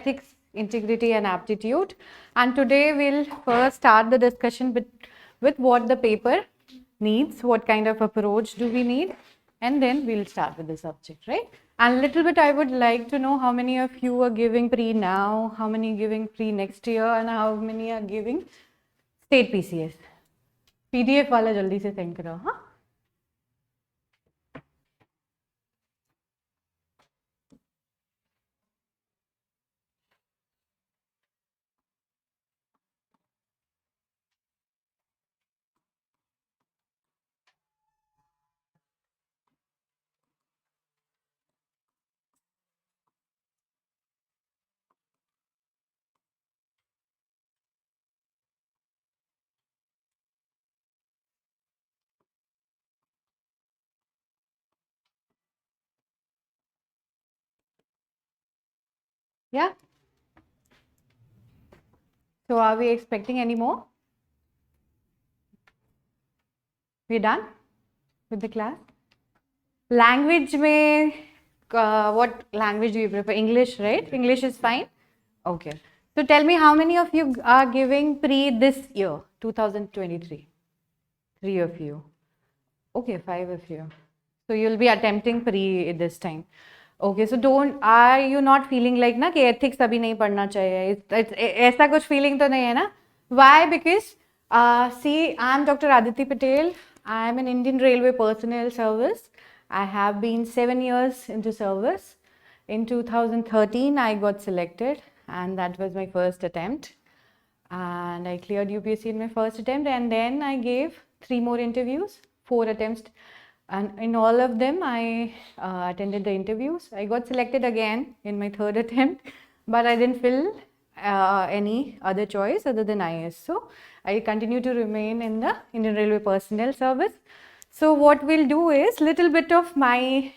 Ethics, Integrity and Aptitude. And today we'll first start the discussion with what the paper needs, what kind of approach do we need, and then we'll start with the subject, right? And a little bit I would like to know how many of you are giving pre now, how many giving pre next year, and how many are giving state PCS. PDF वाला जल्दी से send करो, हाँ? Yeah. So are we expecting any more? We're done with the class? Language में what language do you prefer? English, right? English is fine? Okay. So tell me how many of you are giving pre this year, 2023? 3 of you. Okay, 5 of you. So you'll be attempting pre this time. Okay, so are you not feeling like ना कि ethics अभी नहीं पढ़ना चाहिए? ऐसा कुछ feeling तो नहीं है ना? Why? Because see, I'm Dr. Aditi Patel. I'm an Indian Railway Personnel Service. I have been 7 years into service. In 2013, I got selected, and that was my first attempt. And I cleared UPSC in my first attempt, and then I gave 3 more interviews, 4 attempts. And in all of them, I attended the interviews. I got selected again in my 3rd attempt, but I didn't fill any other choice other than IS. So I continue to remain in the Indian Railway Personnel Service. So what we'll do is little bit of my,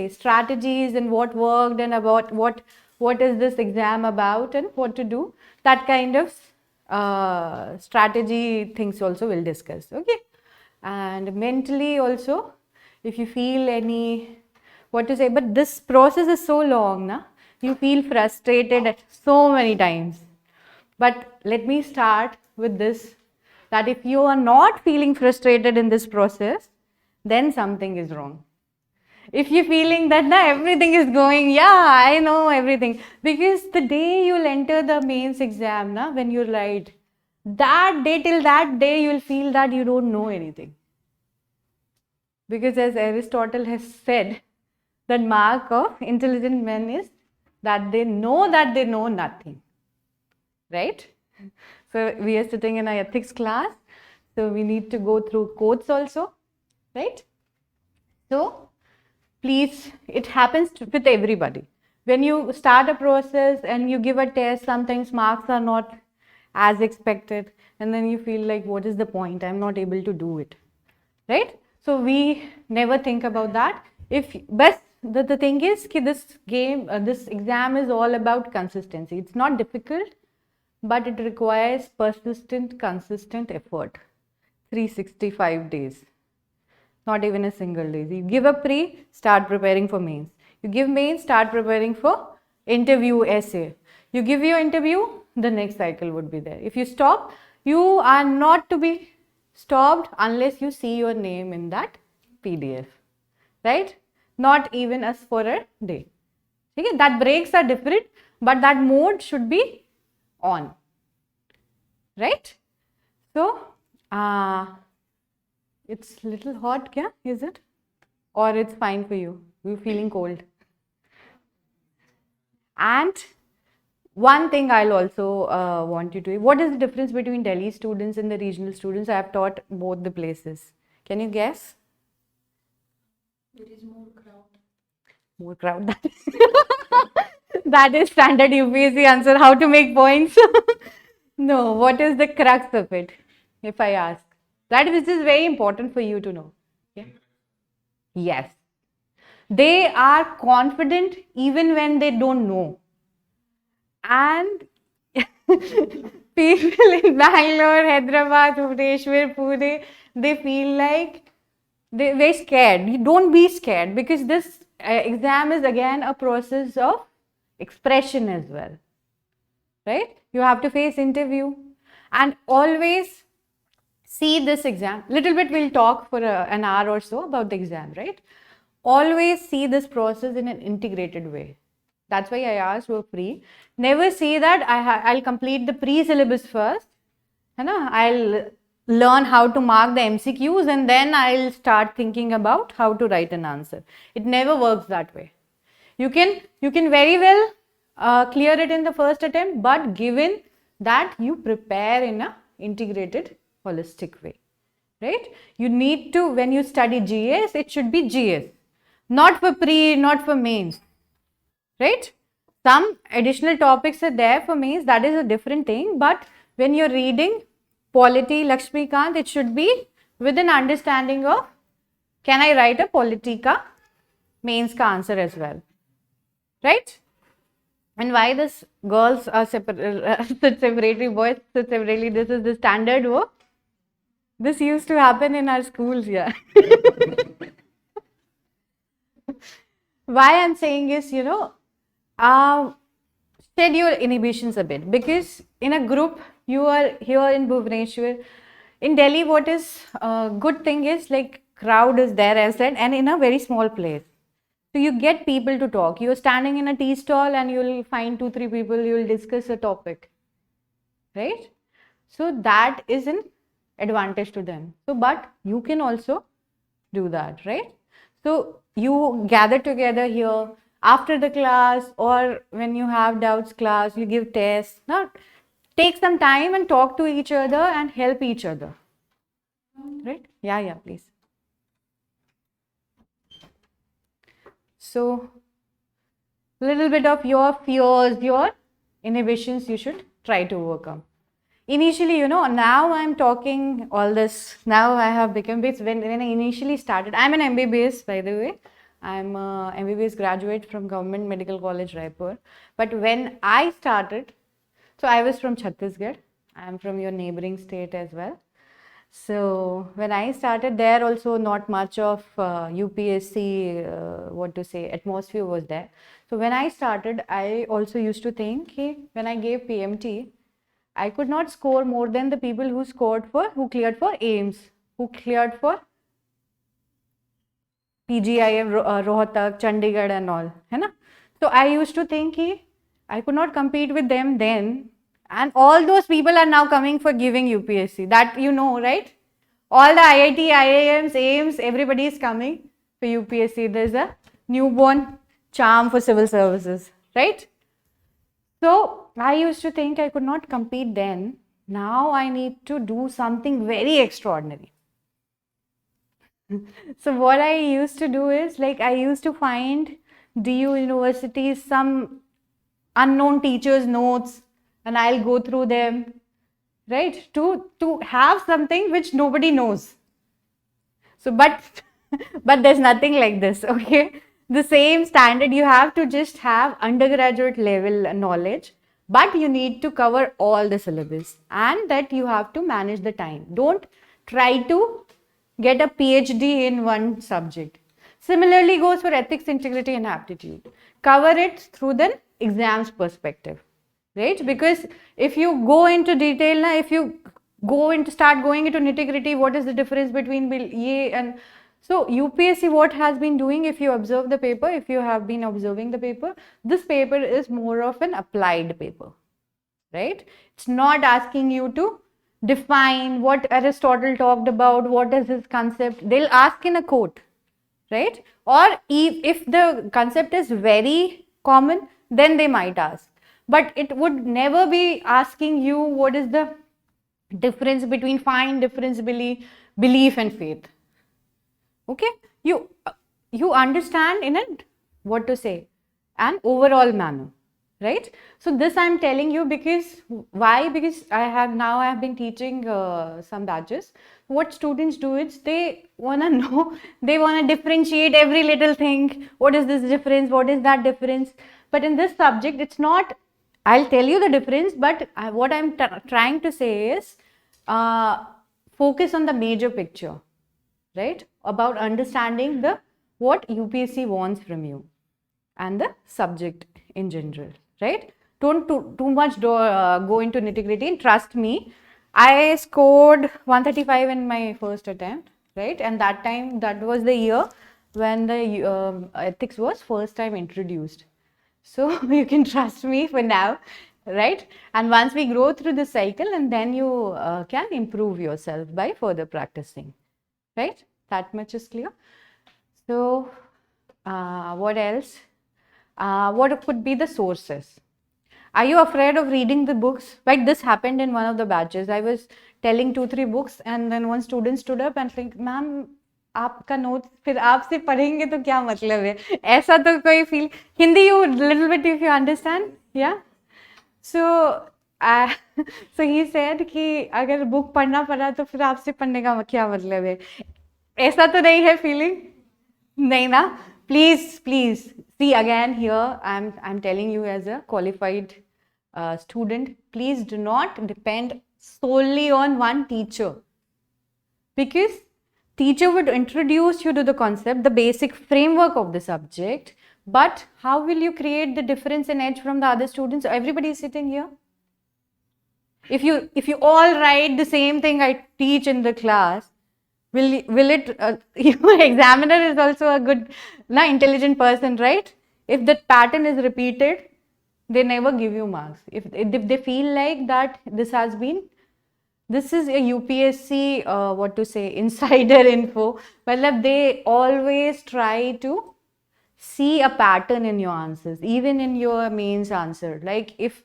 strategies and what worked and about what is this exam about and what to do. That kind of strategy things also we'll discuss. Okay. And mentally also, if you feel any, but this process is so long, na? You feel frustrated so many times. But let me start with this, that if you are not feeling frustrated in this process, then something is wrong. If you're feeling that everything is going, yeah, I know everything. Because the day you'll enter the mains exam, when you write, that day till that day, you'll feel that you don't know anything. Because as Aristotle has said, the mark of intelligent men is that they know nothing, right? So we are sitting in an ethics class, so we need to go through quotes also, right? So please, it happens with everybody. When you start a process and you give a test, sometimes marks are not as expected, and then you feel like, what is the point? I'm not able to do it, right? So we never think about that. But the thing is, this exam is all about consistency. It's not difficult, but it requires persistent, consistent effort. 365 days. Not even a single day. You give a pre, start preparing for mains. You give mains, start preparing for interview essay. You give your interview, the next cycle would be there. If you stop, you are not to be stopped unless you see your name in that PDF, right? Not even as for a day. Okay? That breaks are different, but that mode should be on, right? So, it's little hot, kya? Is it? Or it's fine for you? You're feeling cold. And one thing I'll also want you to, what is the difference between Delhi students and the regional students? I have taught both the places. Can you guess? There is more crowd. More crowd. That is standard UPSC answer, how to make points. No, what is the crux of it, if I ask? That which is very important for you to know. Yeah? Yes. They are confident even when they don't know. And people in Bangalore, Hyderabad, Bhubaneswar, Pune, they feel like they're scared. You don't be scared, because this exam is again a process of expression as well. right? You have to face interview, and always see this exam. Little bit we'll talk for an hour or so about the exam, right? Always see this process in an integrated way. That's why I asked for free. Never say that I'll complete the pre-syllabus first, I'll learn how to mark the MCQs and then I'll start thinking about how to write an answer. It never works that way. You can very well clear it in the first attempt, but given that you prepare in a integrated, holistic way, right? You need to, when you study GS, it should be GS, not for pre, not for mains, right? Some additional topics are there for mains, that is a different thing, but when you're reading polity, Lakshmikant, it should be with an understanding of, can I write a polity ka mains ka answer as well, right? And why this girls are sit separately, boys sit separately, this is the standard work. This used to happen in our schools, yeah. Why I'm saying is, shed your inhibitions a bit, because in a group, you are here in Bhubaneswar. In Delhi, what is a good thing is like crowd is there, as said, and in a very small place. So you get people to talk. You're standing in a tea stall and you'll find 2-3 people, you'll discuss a topic, right? So that is an advantage to them. So, but you can also do that, right? So you gather together here after the class, or when you have doubts class, you give tests. Now, take some time and talk to each other and help each other, right? Yeah, please. So, little bit of your fears, your inhibitions you should try to overcome. Initially, now I'm talking all this, now I have become, when I initially started, I'm an MBBS, by the way. I'm a MBBS graduate from Government Medical College, Raipur. But when I started, so I was from Chhattisgarh, I'm from your neighboring state as well. So when I started there, also not much of UPSC, atmosphere was there. So when I started, I also used to think, hey, when I gave PMT, I could not score more than the people who cleared for AIMS, who cleared for PGIM, Rohtak, Chandigarh and all. So I used to think, hey, I could not compete with them then. And all those people are now coming for giving UPSC. That you know, right? All the IIT, IIMs, AIMS, everybody is coming for UPSC. There's a newborn charm for civil services, right? So I used to think I could not compete then. Now I need to do something very extraordinary. So what I used to do is, like, I used to find DU universities, some unknown teachers' notes, and I'll go through them, right? To have something which nobody knows. So, but there's nothing like this, okay? The same standard, you have to just have undergraduate level knowledge, but you need to cover all the syllabus, and that you have to manage the time. Don't try to get a PhD in one subject. Similarly goes for ethics, integrity and aptitude. Cover it through the exams perspective, right? Because if you go into detail, if you start going into nitty-gritty, what is the difference between ye and... So UPSC what has been doing, if you observe the paper, if you have been observing the paper, this paper is more of an applied paper, right? It's not asking you to define what Aristotle talked about, what is his concept. They'll ask in a quote, right? Or if the concept is very common, then they might ask. But it would never be asking you what is the difference between belief and faith. Okay, you understand in an overall manner, right? So this I'm telling you because why? Because I have been teaching some batches. What students do is they wanna know, they wanna differentiate every little thing. What is this difference? What is that difference? But in this subject, it's not. I'll tell you the difference, but what I'm trying to say is focus on the major picture, right? About understanding what UPSC wants from you and the subject in general, right? don't too much go into nitty-gritty. And trust me, I scored 135 in my first attempt, right? And that time, that was the year when the ethics was first time introduced. So you can trust me for now, right? And once we grow through the cycle, and then you can improve yourself by further practicing, right? That much is clear. So what else? What could be the sources? Are you afraid of reading the books? Like this happened in one of the batches. I was telling 2-3 books, and then one student stood up and said, "Ma'am, आपका note फिर आपसे पढ़ेंगे तो क्या मतलब है?" ऐसा तो कोई feel. Hindi you little bit if you understand, yeah. So so he said कि अगर book पढ़ना पड़ा तो फिर आपसे पढ़ने का क्या मतलब है? ऐसा तो नहीं है feeling? नहीं ना? Please, please. See again here, I'm telling you as a qualified student, please do not depend solely on one teacher. Because teacher would introduce you to the concept, the basic framework of the subject, but how will you create the difference and edge from the other students? Everybody is sitting here. If you all write the same thing I teach in the class, will it examiner is also a good intelligent person, right? If that pattern is repeated, they never give you marks. If they feel like that this is a UPSC what to say, insider info, but they always try to see a pattern in your answers, even in your mains answer. Like if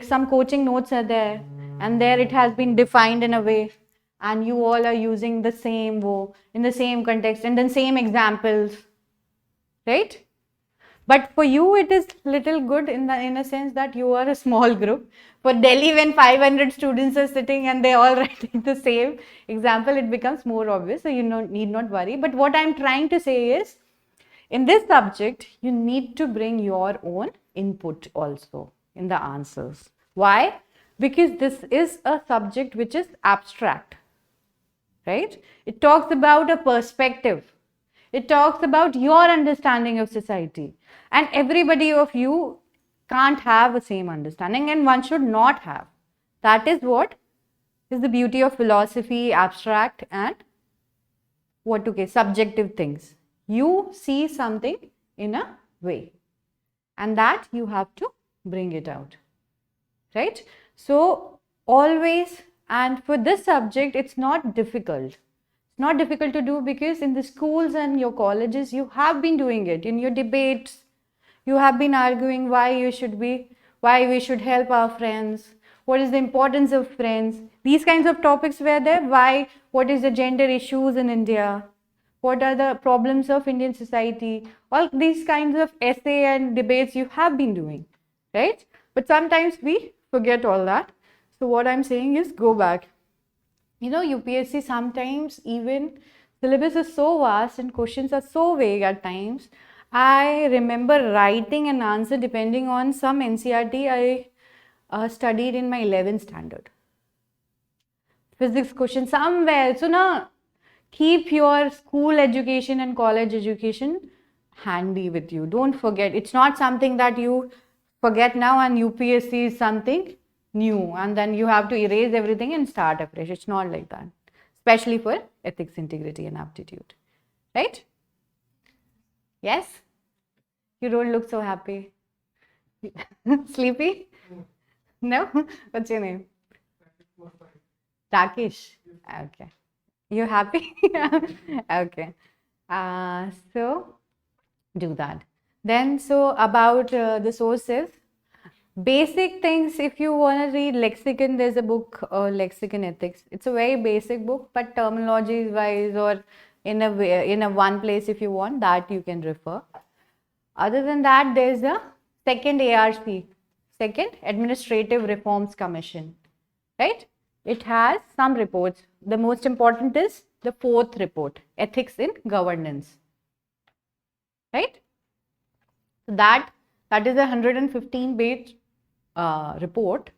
some coaching notes are there, and there it has been defined in a way, and you all are using the same in the same context and then same examples, right? But for you it is little good in a sense that you are a small group. For Delhi, when 500 students are sitting and they all writing the same example, it becomes more obvious, so you need not worry. But what I'm trying to say is, in this subject, you need to bring your own input also in the answers. Why? Because this is a subject which is abstract, right? It talks about a perspective. It talks about your understanding of society. And everybody of you can't have the same understanding, and one should not have. That is what is the beauty of philosophy, abstract and subjective things. You see something in a way, and that you have to bring it out, right? So always, and for this subject, it's not difficult. It's not difficult to do, because in the schools and your colleges, you have been doing it. In your debates, you have been arguing why we should help our friends, what is the importance of friends. These kinds of topics were there. What is the gender issues in India? What are the problems of Indian society? All these kinds of essay and debates you have been doing, right? But sometimes we forget all that. So what I'm saying is, go back. UPSC sometimes even syllabus is so vast and questions are so vague at times. I remember writing an answer depending on some NCERT I studied in my 11th standard. Physics question somewhere. So now, keep your school education and college education handy with you. Don't forget. It's not something that you forget now, and UPSC is something new, and then you have to erase everything and start afresh. It's not like that. Especially for ethics, integrity and aptitude. Right? Yes? You don't look so happy. Sleepy? No? What's your name? Rakesh. Okay. You happy? Okay. So do that. Then, so about the sources, basic things. If you want to read lexicon, there's a book, Lexicon Ethics. It's a very basic book, but terminology wise, or in a one place, if you want, that you can refer. Other than that, there's the second ARC, Second Administrative Reforms Commission, right? It has some reports. The most important is the 4th report, Ethics in Governance, right? So that is a 115-page report.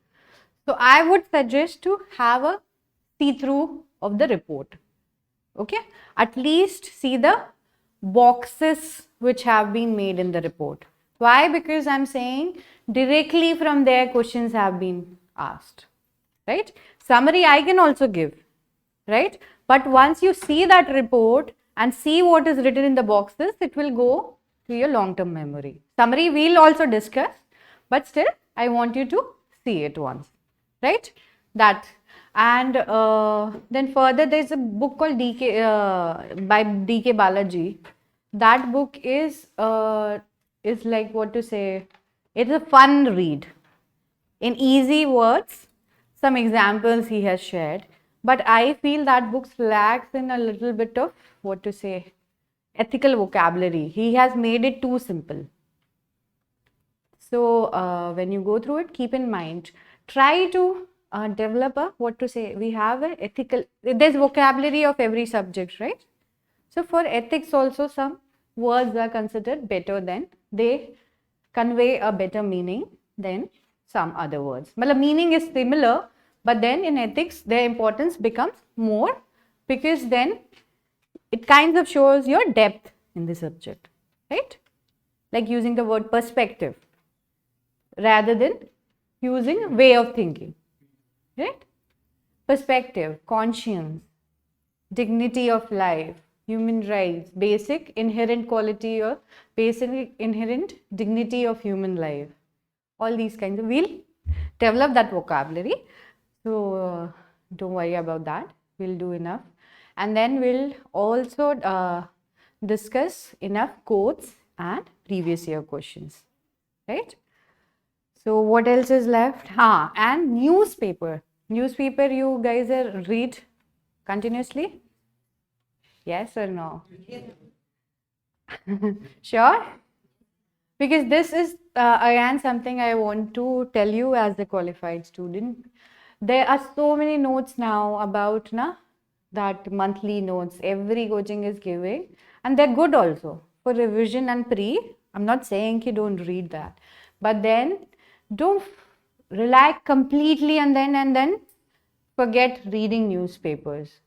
So I would suggest to have a see-through of the report. Okay, at least see the boxes which have been made in the report. Why? Because I'm saying directly from there questions have been asked, right? Summary I can also give, right? But once you see that report and see what is written in the boxes, it will go to your long-term memory. Summary we'll also discuss, but still I want you to see it once, right? That. And then further there's a book called by D.K. Balaji. That book is like, what to say, it's a fun read. In easy words, some examples he has shared, but I feel that book lacks in a little bit of, what to say, ethical vocabulary. He has made it too simple. So when you go through it, keep in mind, try to develop a, what to say, we have an ethical, there's vocabulary of every subject, right? So for ethics also, some words are considered better than, they convey a better meaning than some other words. But the meaning is similar, but then in ethics their importance becomes more, because then it kind of shows your depth in the subject, right? Like using the word perspective rather than using way of thinking, right? Perspective, conscience, dignity of life, human rights, basic inherent quality or basic inherent dignity of human life. All these kinds of, we'll develop that vocabulary. So don't worry about that. We'll do enough. And then we'll also discuss enough quotes and previous year questions, right? So what else is left? And newspaper. Newspaper you guys read continuously? Yes or no? Sure? Because this is again something I want to tell you as a qualified student. There are so many notes now about that monthly notes every coaching is giving, and they're good also for revision and pre. I'm not saying you don't read that, but then don't rely completely and then forget reading newspapers.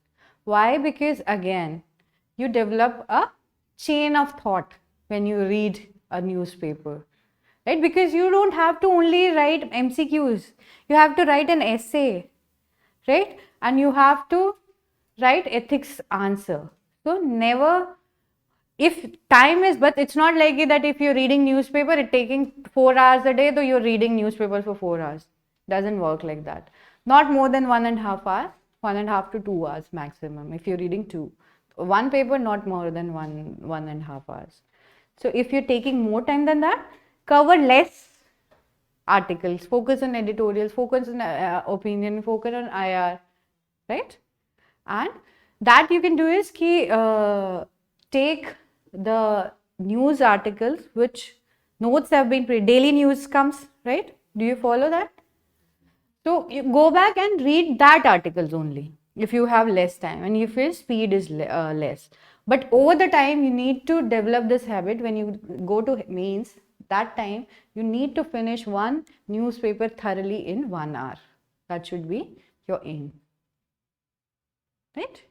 Why? Because again, you develop a chain of thought when you read a newspaper, right? Because you don't have to only write MCQs, you have to write an essay, right? And you have to write ethics answer. So never, if time is, but it's not like that if you're reading newspaper, it's taking 4 hours a day, though you're reading newspaper for 4 hours. Doesn't work like that. Not more than 1.5 hours, 1.5 to 2 hours maximum if you're reading 2. One paper, not more than 1.5 hours. So if you're taking more time than that, cover less articles, focus on editorials, focus on opinion, focus on IR, right? And that you can do is take the news articles which notes have been daily news comes, right? Do you follow that? So you go back and read that articles only if you have less time and if your speed is less. But over the time you need to develop this habit. When you go to mains, that time you need to finish one newspaper thoroughly in 1 hour. That should be your aim, right?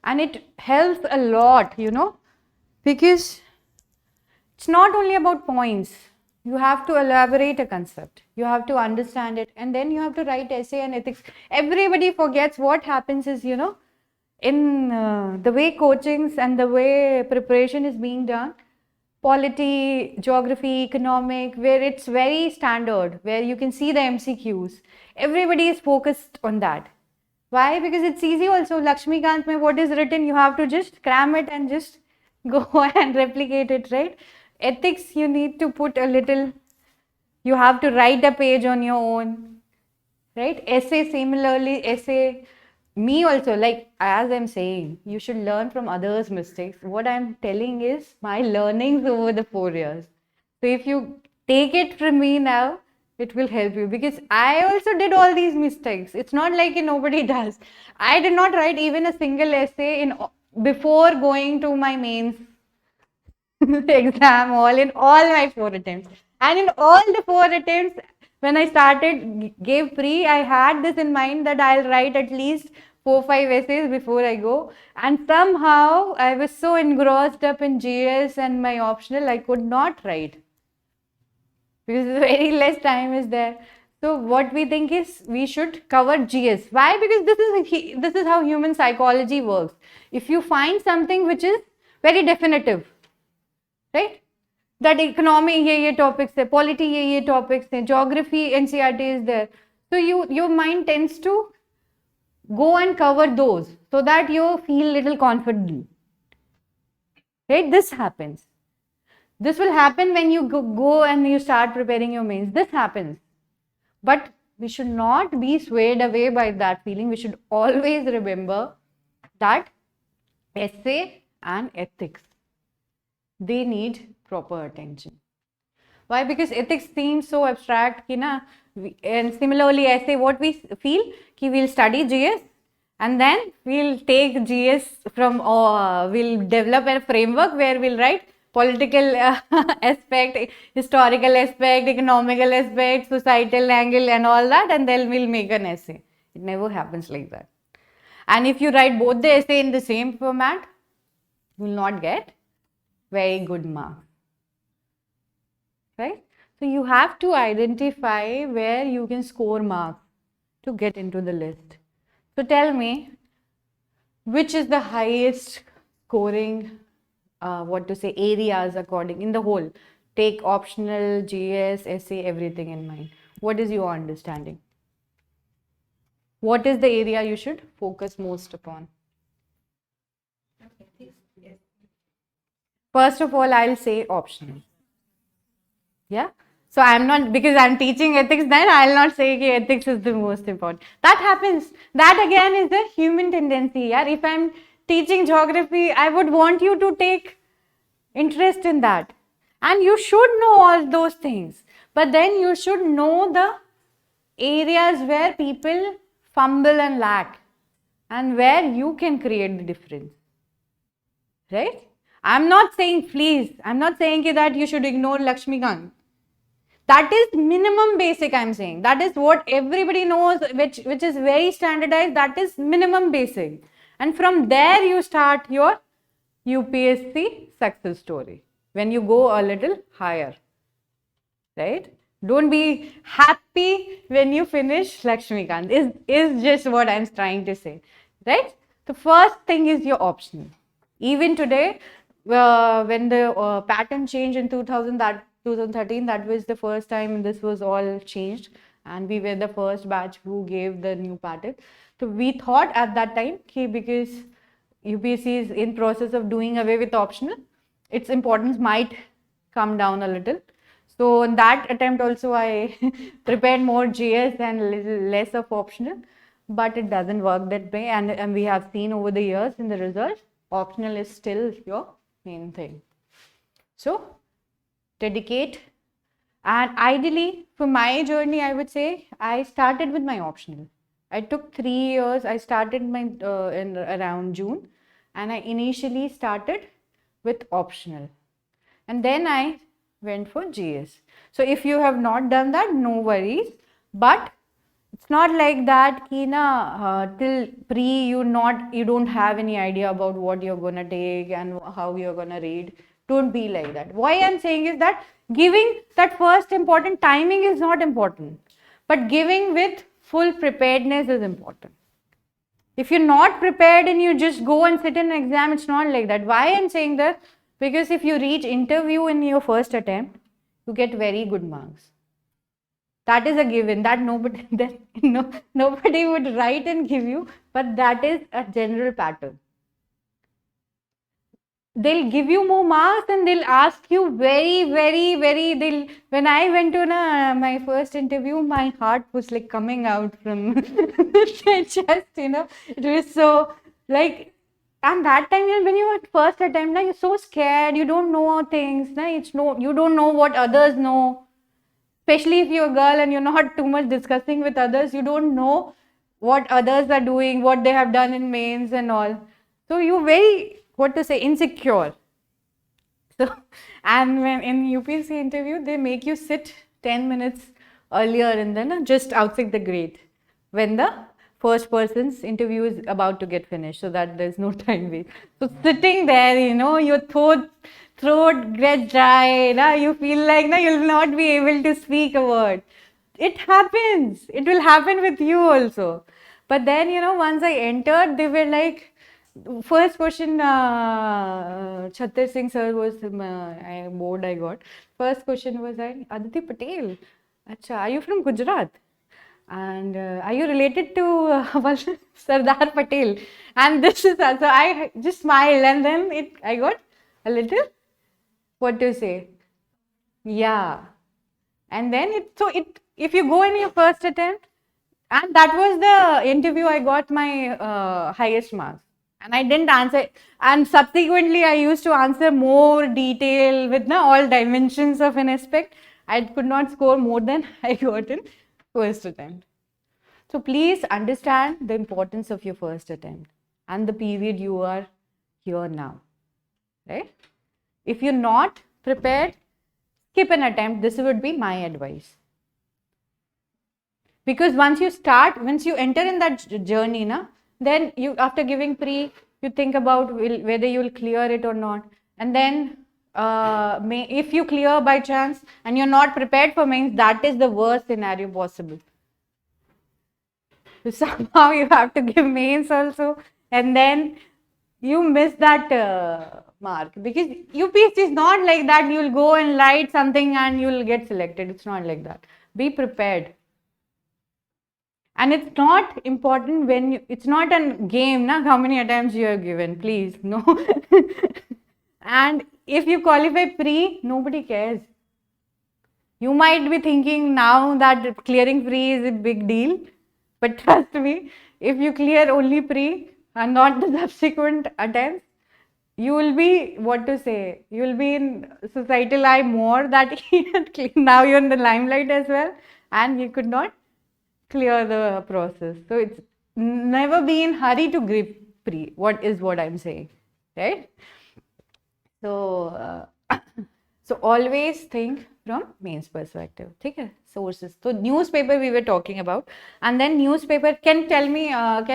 And it helps a lot, because it's not only about points. You have to elaborate a concept, you have to understand it, and then you have to write essay and ethics. Everybody forgets. What happens is, in the way coachings and the way preparation is being done, polity, geography, economic, where it's very standard, where you can see the MCQs, everybody is focused on that. Why? Because it's easy also. Lakshmikant mein what is written, you have to just cram it and just go and replicate it, right? Ethics, you need to put a little, you have to write a page on your own, right? Essay, similarly, essay. Me also, like as I'm saying, you should learn from others' mistakes. What I'm telling is my learnings over the 4 years. So if you take it from me now, it will help you, because I also did all these mistakes. It's not like nobody does. I did not write even a single essay before going to my mains exam, in all my 4 attempts. And in all the 4 attempts, when I gave pre, I had this in mind that I'll write at least 4-5 essays before I go. And somehow I was so engrossed up in GS and my optional, I could not write. because very less time is there. So what we think is we should cover GS. Why? Because this is how human psychology works. If you find something which is very definitive, right? That economy ये topics है, polity ये topics है, geography NCERT is there. So your mind tends to go and cover those so that you feel little confident. Right? This happens. This will happen when you go and you start preparing your mains. This happens. But we should not be swayed away by that feeling. We should always remember that essay and ethics, they need proper attention. Why? Because ethics seems so abstract, and similarly essay, what we feel, we'll study GS and then we'll take GS from, we'll develop a framework where we'll write political aspect, historical aspect, economical aspect, societal angle and all that, and then we'll make an essay. It never happens like that. And if you write both the essay in the same format, you will not get very good marks. Right? So you have to identify where you can score marks to get into the list. So tell me, which is the highest scoring, areas according, in the whole? Take optional, GS, essay, everything in mind. What is your understanding? What is the area you should focus most upon? First of all, I'll say optional. Yeah. So I'm not, because I'm teaching ethics, then I'll not say that ethics is the most important. That happens. That again is a human tendency. Yeah. If I'm teaching geography, I would want you to take interest in that. And you should know all those things. But then you should know the areas where people fumble and lack and where you can create the difference. Right? I'm not saying, please, I'm not saying that you should ignore Lakshmikant. That is minimum basic, I'm saying. That is what everybody knows, which is very standardized. That is minimum basic. And from there you start your UPSC success story. When you go a little higher. Right? Don't be happy when you finish Lakshmikant. Is just what I'm trying to say. Right? The first thing is your optional. Even today, when the pattern changed in 2013, that was the first time this was all changed, and we were the first batch who gave the new pattern. So we thought at that time, because UPSC is in process of doing away with optional, its importance might come down a little. So in that attempt also I prepared more GS and a little less of optional, but it doesn't work that way, and we have seen over the years in the results, optional is still your main thing. So dedicate, and ideally for my journey, I would say I started with my optional. I took 3 years. I started my in around June, and I initially started with optional, and then I went for GS. So if you have not done that, no worries, but it's not like that till pre you don't have any idea about what you're gonna take and how you're gonna read. Don't be like that. Why I'm saying is that giving that first important, timing is not important, but giving with full preparedness is important. If you're not prepared and you just go and sit in an exam, it's not like that. Why I'm saying that? Because if you reach interview in your first attempt, you get very good marks. That is a given, that nobody would write and give you, but that is a general pattern. They'll give you more marks and they'll ask you very, when I went to my first interview, my heart was like coming out from my chest, it was so like, and that time when you at first attempt, you're so scared, you don't know things, you don't know what others know. Especially if you're a girl and you're not too much discussing with others, you don't know what others are doing, what they have done in mains and all. So you're very, insecure. So, and when in UPSC interview, they make you sit 10 minutes earlier and then just outside the gate when the first person's interview is about to get finished, so that there's no time waste. So sitting there, your throat gets dry, na? You feel like na, you'll not be able to speak a word. It happens. It will happen with you also. But then, once I entered, they were like, first question, Chhattir Singh sir was board I got. First question was, Aditi Patel. Acha, are you from Gujarat? And are you related to Sardar Patel? And this is so I just smiled, and then I got a little, what to say? Yeah. And then if you go in your first attempt, and that was the interview I got my highest marks. And I didn't answer. And subsequently, I used to answer more detail with all dimensions of an aspect. I could not score more than I got in first attempt. So please understand the importance of your first attempt and the period you are here now, right? If you're not prepared, skip an attempt. This would be my advice. Because once you enter in that journey, then you, after giving pre, you think about whether you will clear it or not. And then if you clear by chance and you're not prepared for mains, that is the worst scenario possible. So somehow you have to give mains also, and then you miss that mark, because UPSC is not like that you'll go and write something and you'll get selected. It's not like that. Be prepared. And it's not important it's not a game, how many attempts you are given, please, no. And if you qualify pre, nobody cares. You might be thinking now that clearing pre is a big deal, but trust me, if you clear only pre and not the subsequent attempts, you will be, you will be in societal eye more, that now you're in the limelight as well, and you could not clear the process. So it's never be in hurry to grip pre. What I'm saying, right? So so always think from mains perspective. Okay? Sources. So newspaper we were talking about, and then newspaper. Can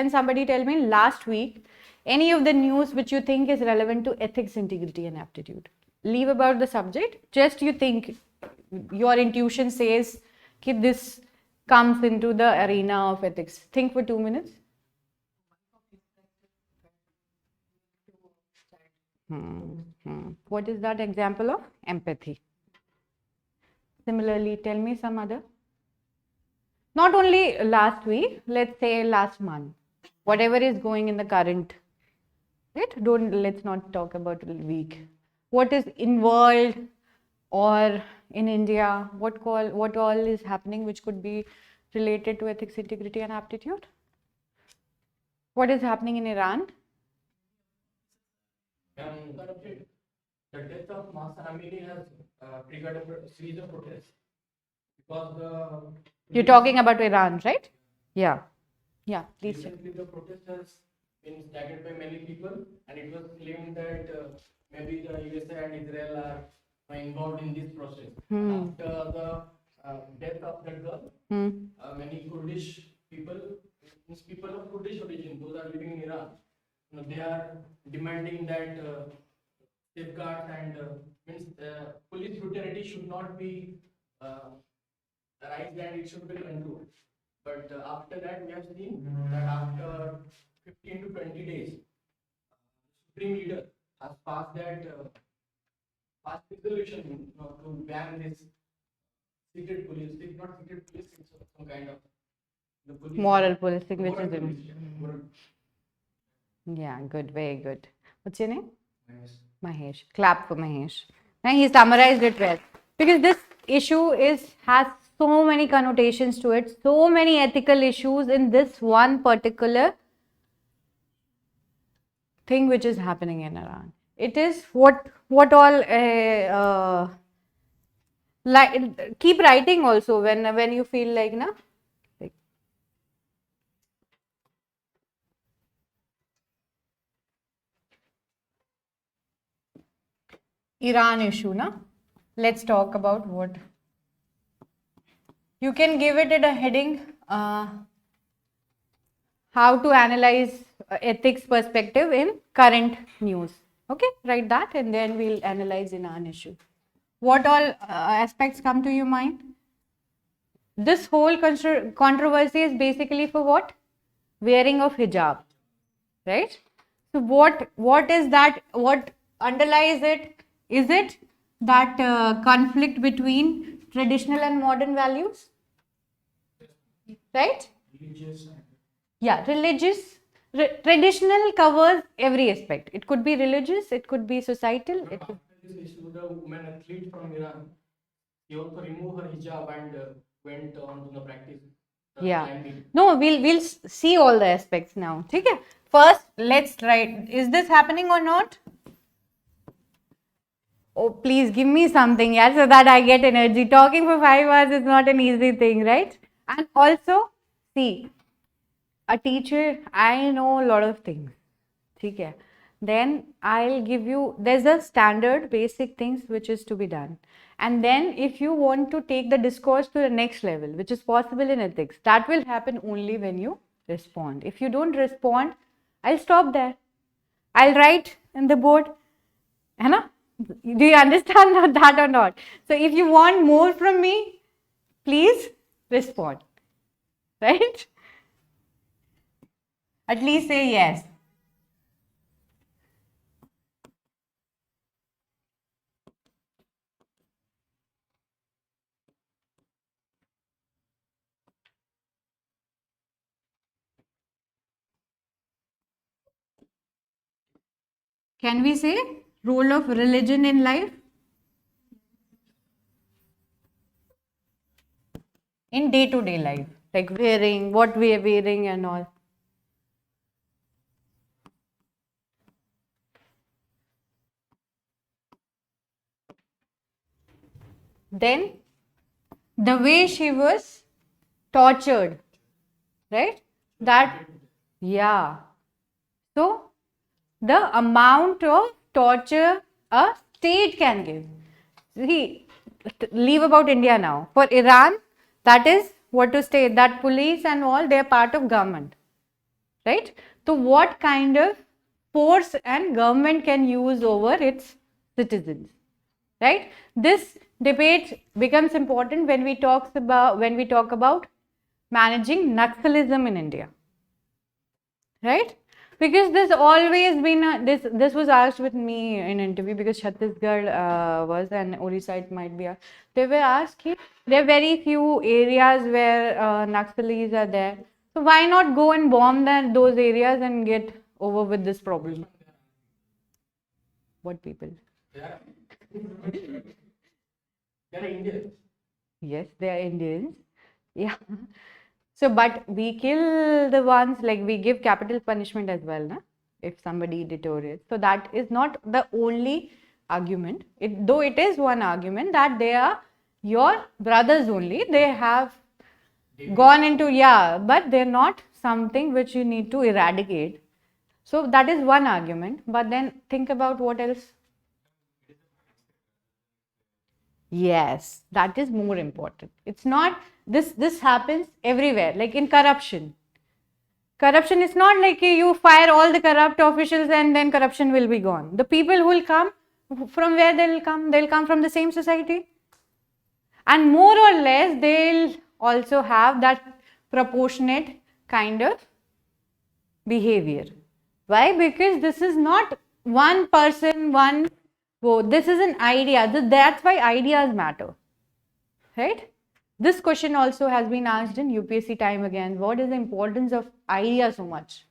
somebody tell me last week any of the news which you think is relevant to ethics, integrity, and aptitude? Leave about the subject. Just you think your intuition says keep this comes into the arena of ethics. Think for 2 minutes. What is that example of? Empathy. Similarly, tell me some other. Not only last week, let's say last month. Whatever is going in the current. Right? Let's not talk about a week. What is in world or in India? What all is happening which could be related to ethics, integrity, and aptitude? What is happening in Iran? The death of Mahsa Amini has triggered a series of protests because you're talking about Iran, right? Yeah. Yeah, please. Recently, the protest has been staggered by many people, and it was claimed that maybe the USA and Israel are involved in this process. After the death of that girl, many Kurdish people, people of Kurdish origin, those are living in Iran, they are demanding that safeguards and police brutality should not be raised and it should be controlled. But after that, we have seen that after 15 to 20 days, Supreme Leader has passed resolution to ban this secret police, not secret police, it's some kind of the police, moral policing, which is moral. Yeah, good, very good. What's your name? Mahesh. Clap for Mahesh. Now he summarized it well, because this issue has so many connotations to it, so many ethical issues in this one particular thing which is happening in Iran. It is what all like, keep writing also when you feel like Iran issue, let's talk about what you can give it a heading, how to analyze ethics perspective in current news. Okay, write that and then we'll analyze in an issue. What all aspects come to your mind? This whole controversy is basically for what? Wearing of hijab, right? So what is that? What underlies it? Is it that conflict between traditional and modern values, right? Yeah, religious. Traditional covers every aspect. It could be religious, it could be societal. It could... After this issue, the woman athlete from Iran, he also removed her hijab and went on to the practice. Yeah. Climbing. No, we'll see all the aspects now. Okay. First, let's write. Is this happening or not? Oh, please give me something, yeah, so that I get energy. Talking for 5 hours is not an easy thing, right? And also, see, a teacher, I know a lot of things. Okay. Then I'll give you, there's a standard basic things which is to be done. And then if you want to take the discourse to the next level, which is possible in ethics, that will happen only when you respond. If you don't respond, I'll stop there. I'll write in the board. Hai? Do you understand that or not? So if you want more from me, please respond. Right? At least say yes. Can we say role of religion in life? In day-to-day life, like wearing, what we are wearing and all. Then the way she was tortured, right? That, yeah. So the amount of torture a state can give. See, leave about India now. For Iran, that is what to say, that police and all, they are part of government, right? So what kind of force and government can use over its citizens, right? This debate becomes important when we talk about managing Naxalism in India, right? Because there's always been this was asked with me in interview, because Chhattisgarh was, and Orissa it might be. They were asked, there are very few areas where Naxalis are there. So why not go and bomb those areas and get over with this problem? What people? They are Indians. Yes, they are Indians. Yeah. So, but we kill the ones, like we give capital punishment as well, na? If somebody deteriorates. So that is not the only argument. Though it is one argument that they are your brothers only. They have gone into, yeah, but they're not something which you need to eradicate. So that is one argument. But then think about what else. Yes, that is more important. It's not, this happens everywhere, like in corruption. Corruption is not like you fire all the corrupt officials and then corruption will be gone. The people who will come, from where they'll come from the same society. And more or less, they'll also have that proportionate kind of behavior. Why? Because this is not one person, one vote. This is an idea. That's why ideas matter. Right? This question also has been asked in UPSC time again. What is the importance of idea so much?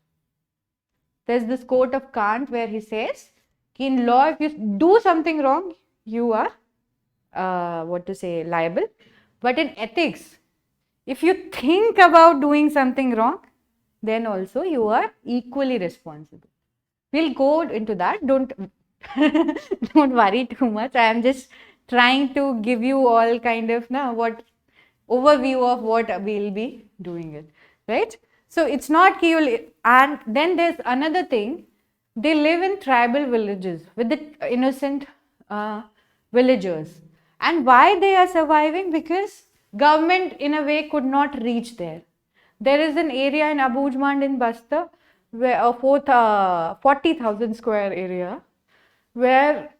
There's this quote of Kant where he says, in law, if you do something wrong, you are, liable. But in ethics, if you think about doing something wrong, then also you are equally responsible. We'll go into that. Don't worry too much. I am just trying to give you all kind of overview of what we'll be doing it, right? So it's not and then there's another thing. They live in tribal villages with the innocent villagers. And why they are surviving? Because government in a way could not reach there. There is an area in Abujmand in Bastar, where 40,000 square area, where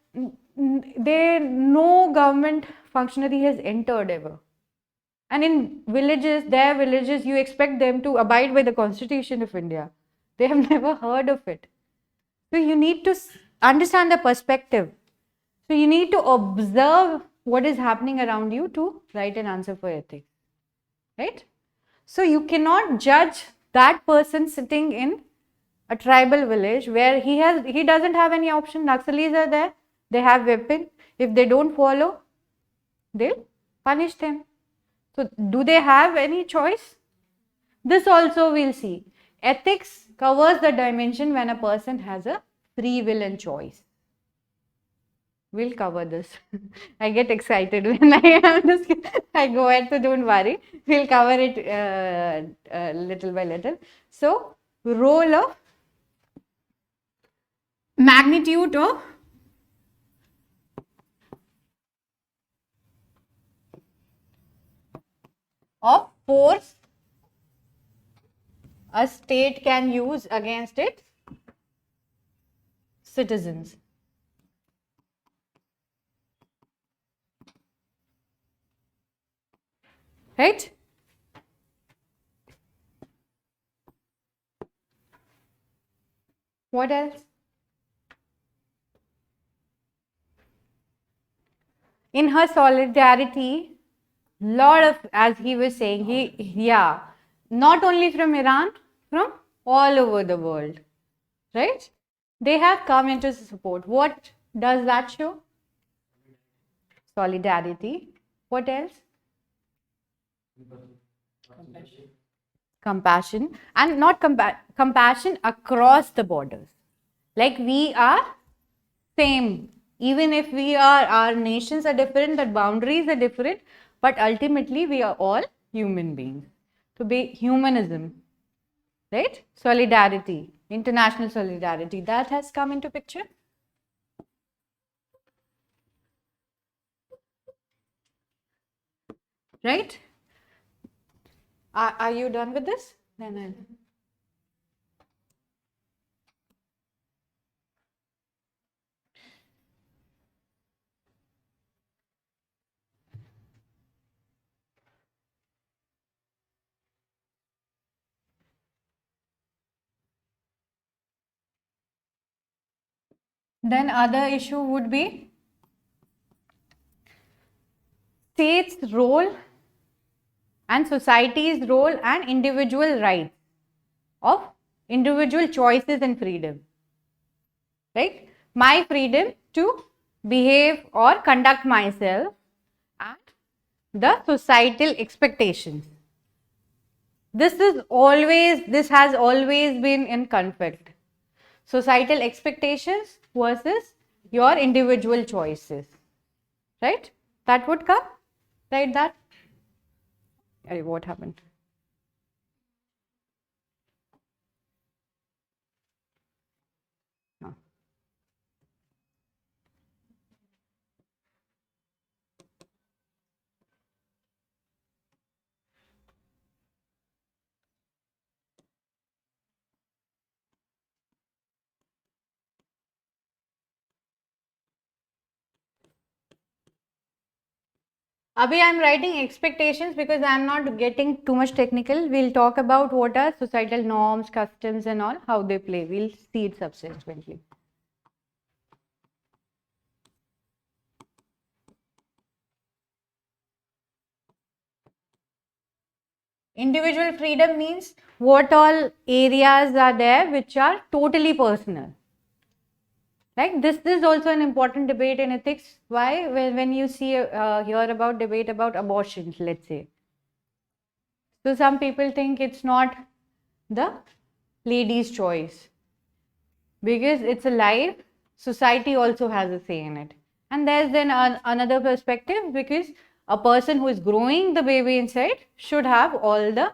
no government functionary has entered ever. And in villages, their villages, you expect them to abide by the Constitution of India. They have never heard of it. So you need to understand the perspective. So you need to observe what is happening around you to write an answer for ethics. Right? So you cannot judge that person sitting in a tribal village where he doesn't have any option. Naxalis are there. They have weapon. If they don't follow, they'll punish them. So do they have any choice? This also we'll see. Ethics covers the dimension when a person has a free will and choice. We'll cover this. I get excited when I am just, I go ahead, so don't worry. We'll cover it little by little. So, role of magnitude of force a state can use against its citizens. Right? What else? In her solidarity, lot of, as he was saying, not only from Iran, from all over the world, right? They have come into support. What does that show? Solidarity. What else? Compassion. And not compassion across the borders. Like we are same. Even if our nations are different, the boundaries are different, but ultimately we are all human beings. So be humanism, right? Solidarity, international solidarity, that has come into picture. Right? Are you done with this? Then other issue would be state's role and society's role and individual rights of individual choices and freedom. Right? My freedom to behave or conduct myself and the societal expectations. This has always been in conflict. Societal expectations versus your individual choices. Right? That would come. Right? That. What happened? No. Abhi, I'm writing expectations because I'm not getting too much technical. We'll talk about what are societal norms, customs and all, how they play. We'll see it subsequently. Individual freedom means what all areas are there which are totally personal. Right? This is also an important debate in ethics. Why? When you hear about debate about abortions, let's say. So some people think it's not the lady's choice because it's a life. Society also has a say in it. And there's then another perspective because a person who is growing the baby inside should have all the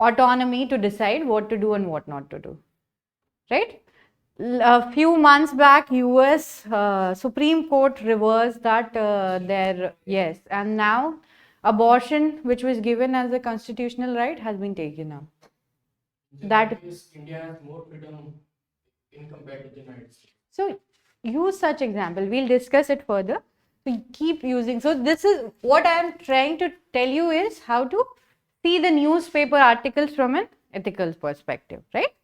autonomy to decide what to do and what not to do. Right? A few months back, US Supreme Court reversed that yes, and now abortion, which was given as a constitutional right, has been taken up. That India has more freedom in compared to the United States. So use such example. We'll discuss it further. So keep using. So this is what I am trying to tell you is how to see the newspaper articles from an ethical perspective, right?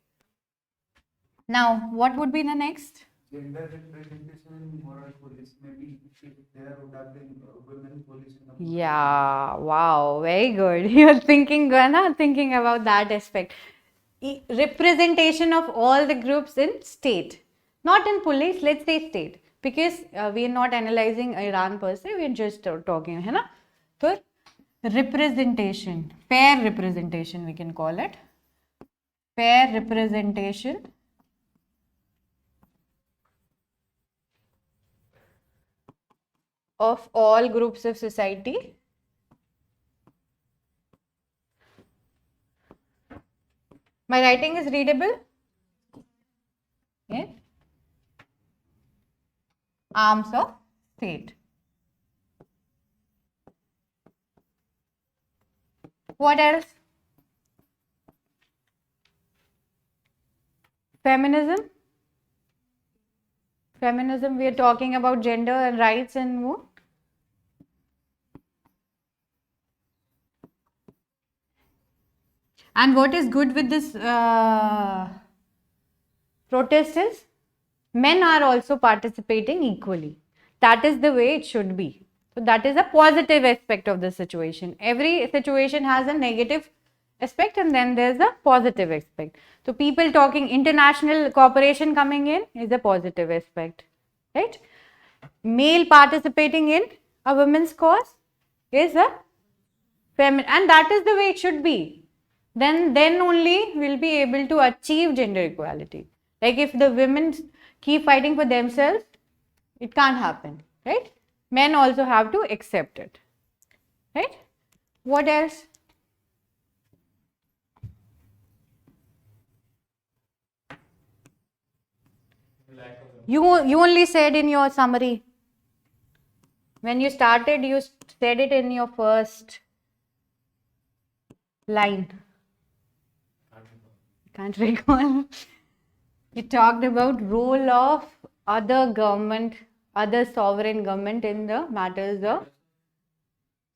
Now, what would be the next? Gender representation in moral police. Maybe if there would have been women police in the Yeah, wow, very good. You're thinking, Gana, thinking about that aspect. Representation of all the groups in state, not in police, let's say state, because we are not analyzing Iran per se, we're just talking, hai na? So, representation, fair representation, we can call it. Fair representation of all groups of society My writing is readable? In arms of state. What else? Feminism. Feminism, we are talking about gender and rights and more. And what is good with this protest is men are also participating equally. That is the way it should be. So that is a positive aspect of the situation. Every situation has a negative aspect and then there's a positive aspect. So people talking international cooperation coming in is a positive aspect, right? Male participating in a women's cause is a feminine, and that is the way it should be. Then only we'll be able to achieve gender equality. Like if the women keep fighting for themselves, it can't happen, right? Men also have to accept it, right? What else? You only said in your summary. When you started, you said it in your first line. Can't recall. You talked about role of other government, other sovereign government in the matters of.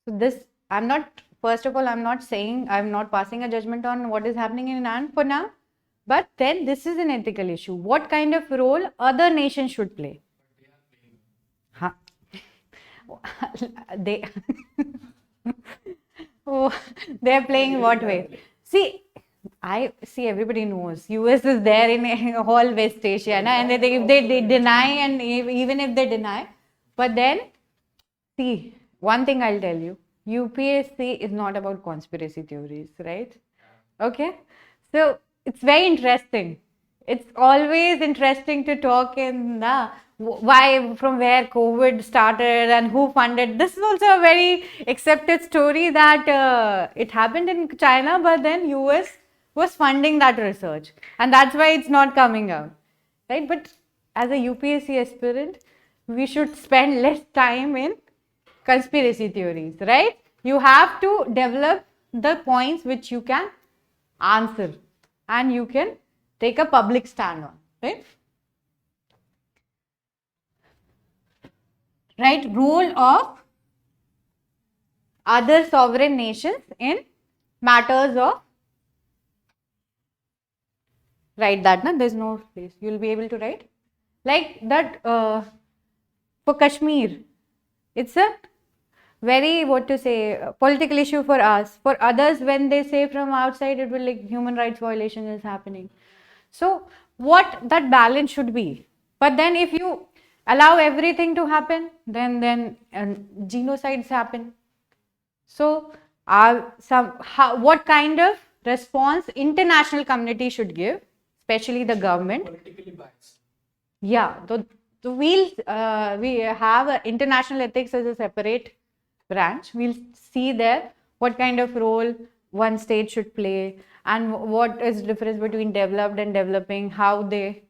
So this, I'm not, first of all, I'm not saying, I'm not passing a judgment on what is happening in Iran for now. But then this is an ethical issue. What kind of role other nations should play? Huh? They, oh, they are playing what way? See, I see everybody knows US is there in all West Asia, na? And if they deny, and even if they deny, but then see, one thing I'll tell you, UPSC is not about conspiracy theories, right? Okay, so it's very interesting. It's always interesting to talk in why, from where COVID started and who funded. This is also a very accepted story that it happened in China, but then US was funding that research, and that's why it's not coming out, right? But as a UPSC aspirant, we should spend less time in conspiracy theories, right? You have to develop the points which you can answer and you can take a public stand on, right? Right, role of other sovereign nations in matters of, write that, na? There's no place, you'll be able to write. Like that for Kashmir, it's a very, what to say, political issue for us. For others, when they say from outside, it will like human rights violation is happening. So what that balance should be. But then if you allow everything to happen, then genocides happen. So what kind of response international community should give, especially the government? Politically biased. Yeah, so we have international ethics as a separate branch. We'll see there what kind of role one state should play and what is the difference between developed and developing, how they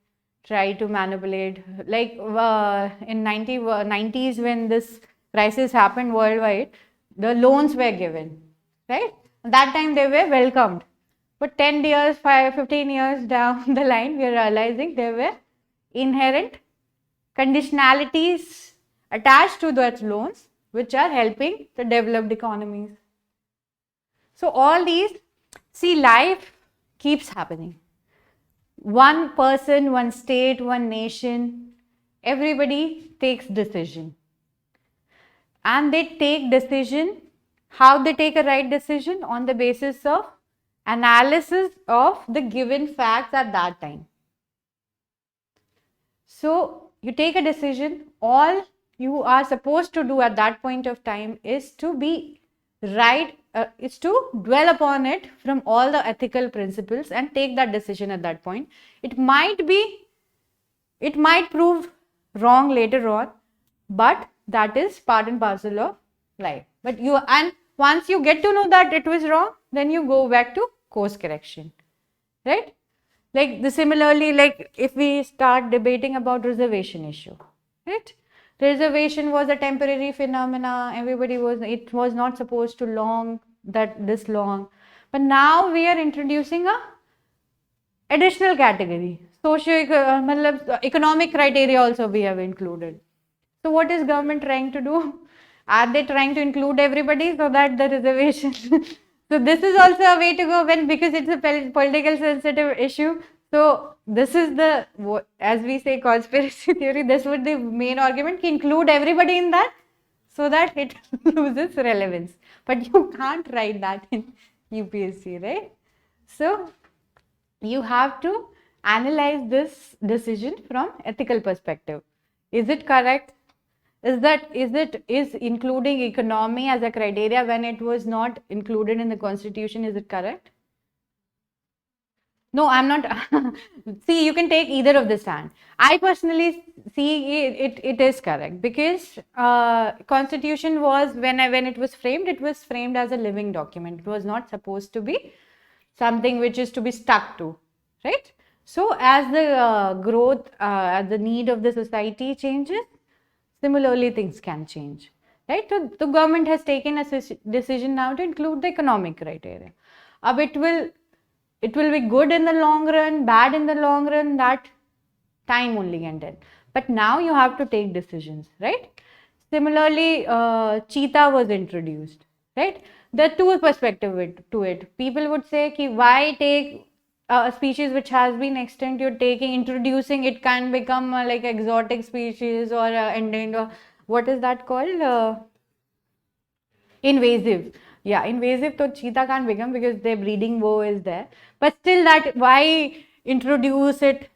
try to manipulate. Like in 90s when this crisis happened worldwide, the loans were given, right? That time they were welcomed. But 10 years, 15 years down the line, we are realizing there were inherent conditionalities attached to those loans which are helping the developed economies. So all these, see, life keeps happening. One person, one state, one nation, everybody takes decision. And they take decision, how they take a right decision? On the basis of analysis of the given facts at that time. So you take a decision, all you are supposed to do at that point of time is to be right, is to dwell upon it from all the ethical principles and take that decision at that point. It might prove wrong later on, but that is part and parcel of life. But and once you get to know that it was wrong, then you go back to course correction, right? Like similarly, like if we start debating about reservation issue, right? Reservation was a temporary phenomena. It was not supposed to this long, but now we are introducing a additional category. Economic criteria also we have included. So what is government trying to do? Are they trying to include everybody so that the reservation? So this is also a way to go because it's a political sensitive issue. So this is as we say, conspiracy theory. This would be the main argument, include everybody in that so that it loses relevance. But you can't write that in UPSC, right? So you have to analyze this decision from ethical perspective. Is it correct? Is including economy as a criteria when it was not included in the constitution, is it correct? No, I'm not. See, you can take either of the stand. I personally see it is correct because constitution was when it was framed as a living document. It was not supposed to be something which is to be stuck to, right? So as the growth, as the need of the society changes, similarly things can change, right? So the government has taken a decision now to include the economic criteria. It will be good in the long run, bad in the long run, that time only can tell. But now you have to take decisions, right? Similarly, cheetah was introduced, right? There are two perspectives to it. People would say, why take a species which has been extinct, introducing it can become like exotic species or endangered. What is that called? Invasive. Yeah, invasive, so cheetah can't become because their breeding bow is there. But still, that why introduce it?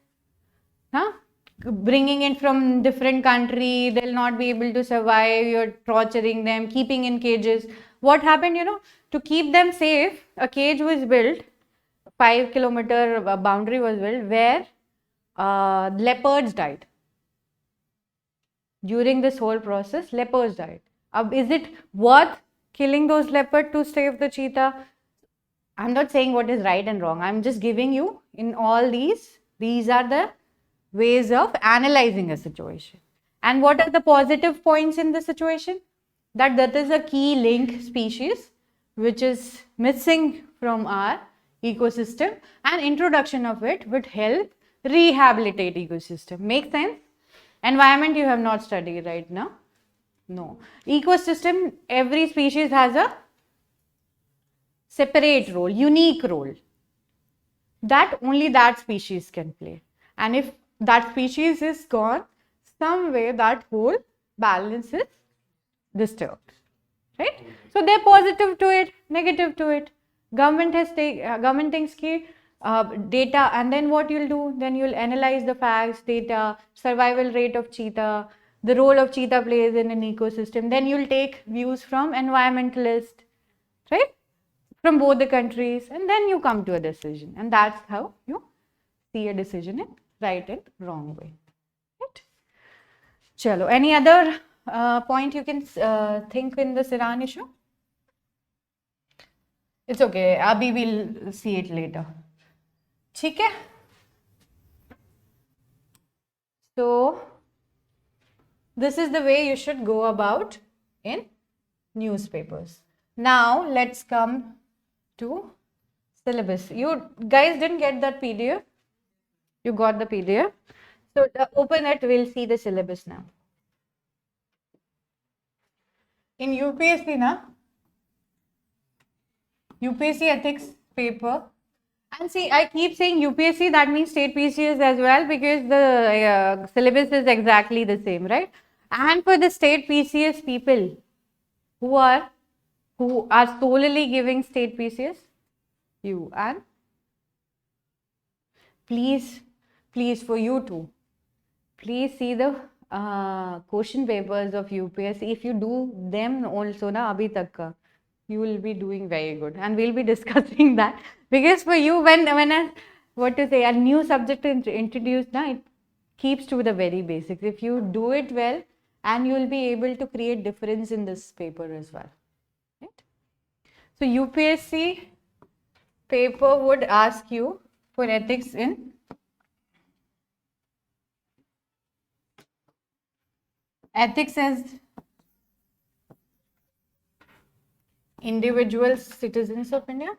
Bringing it from different country, they'll not be able to survive. You're torturing them, keeping in cages. What happened? To keep them safe, a cage was built. 5-kilometer boundary was built where leopards died. During this whole process, leopards died. Is it worth killing those leopards to save the cheetah? I'm not saying what is right and wrong. I'm just giving you in all these are the ways of analyzing a situation. And what are the positive points in the situation? That is a key link species which is missing from our ecosystem, and introduction of it would help rehabilitate ecosystem. Make sense? Environment you have not studied right now? No. Ecosystem, every species has a separate role, unique role that only that species can play. And if that species is gone, some way that whole balance is disturbed, right? So they're positive to it, negative to it. Government thinks data, and then what you'll do? Then you'll analyze the facts, data, survival rate of cheetah, the role of cheetah plays in an ecosystem. Then you'll take views from environmentalists, right? From both the countries, and then you come to a decision. And that's how you see a decision in right and wrong way, right? Chalo, any other point you can think in the Iran issue? It's okay. Abhi will see it later. ठीक है? So this is the way you should go about in newspapers. Now let's come to syllabus. You guys didn't get that PDF? You got the PDF. So open it, we'll see the syllabus now. In UPSC na, UPSC Ethics paper, and see, I keep saying UPSC, that means state PCS as well, because the syllabus is exactly the same, right? And for the state PCS people who are solely giving state PCS, you, and please for you too, please see the question papers of UPSC. If you do them also na abhi tak ka, you will be doing very good, and we'll be discussing that, because for you, when a new subject is introduced na, it keeps to the very basics. If you do it well, and you will be able to create difference in this paper as well, right? So UPSC paper would ask you for ethics in ethics as individual citizens of India.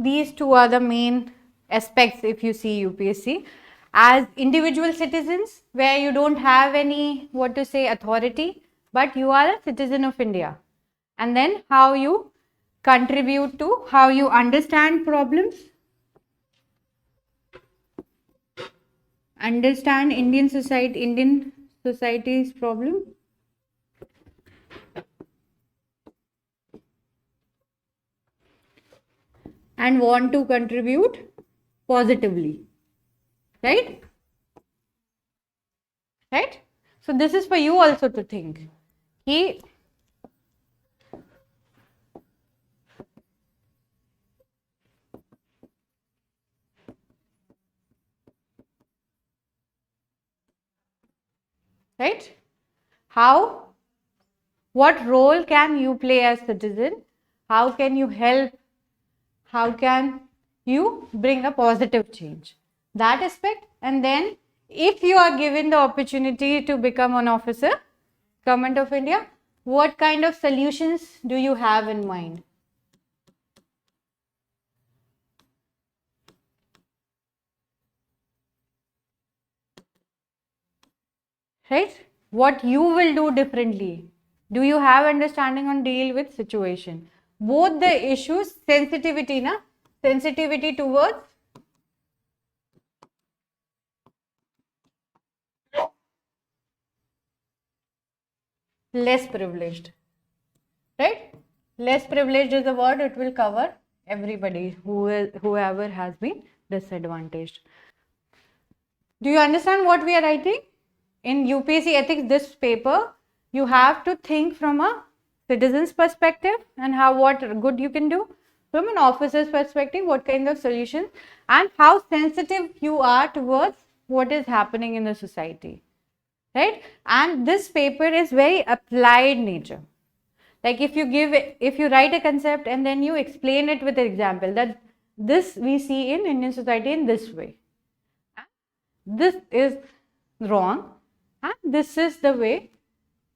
These two are the main aspects if you see UPSC. As individual citizens, where you don't have any authority, but you are a citizen of India. And then how you contribute to, how you understand problems, understand Indian society's problem, and want to contribute positively, right? Right? So this is for you also to think. Right? What role can you play as citizen? How can you help? How can you bring a positive change? That aspect. And then if you are given the opportunity to become an officer, Government of India, what kind of solutions do you have in mind? Right? What you will do differently? Do you have understanding on deal with situation? Both the issues, sensitivity towards less privileged, right? Less privileged is a word, it will cover everybody, whoever has been disadvantaged. Do you understand what we are writing? In UPSC Ethics, this paper, you have to think from a citizen's perspective and what good you can do, from an officer's perspective, what kind of solutions, and how sensitive you are towards what is happening in the society, right? And this paper is very applied nature. Like if you write a concept and then you explain it with an example, that this we see in Indian society in this way, this is wrong, and this is the way,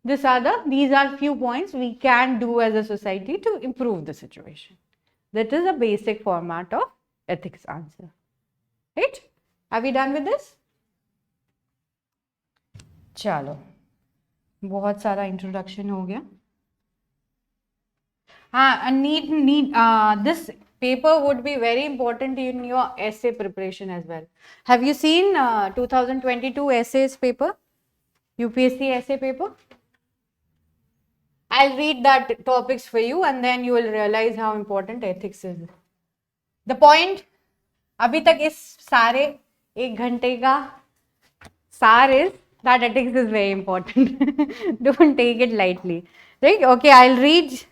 these are few points we can do as a society to improve the situation. That is a basic format of ethics answer, right? Are we done with this? चलो, बहुत सारा introduction हो गया. This paper would be very important in your essay preparation as well. Have you seen 2022 essays paper? UPSC essay paper? I'll read that topics for you and then you will realize how important ethics is. The point, अभी तक इस सारे 1 घंटे का सार is that ethics is very important. Don't take it lightly. Right? Okay, I'll read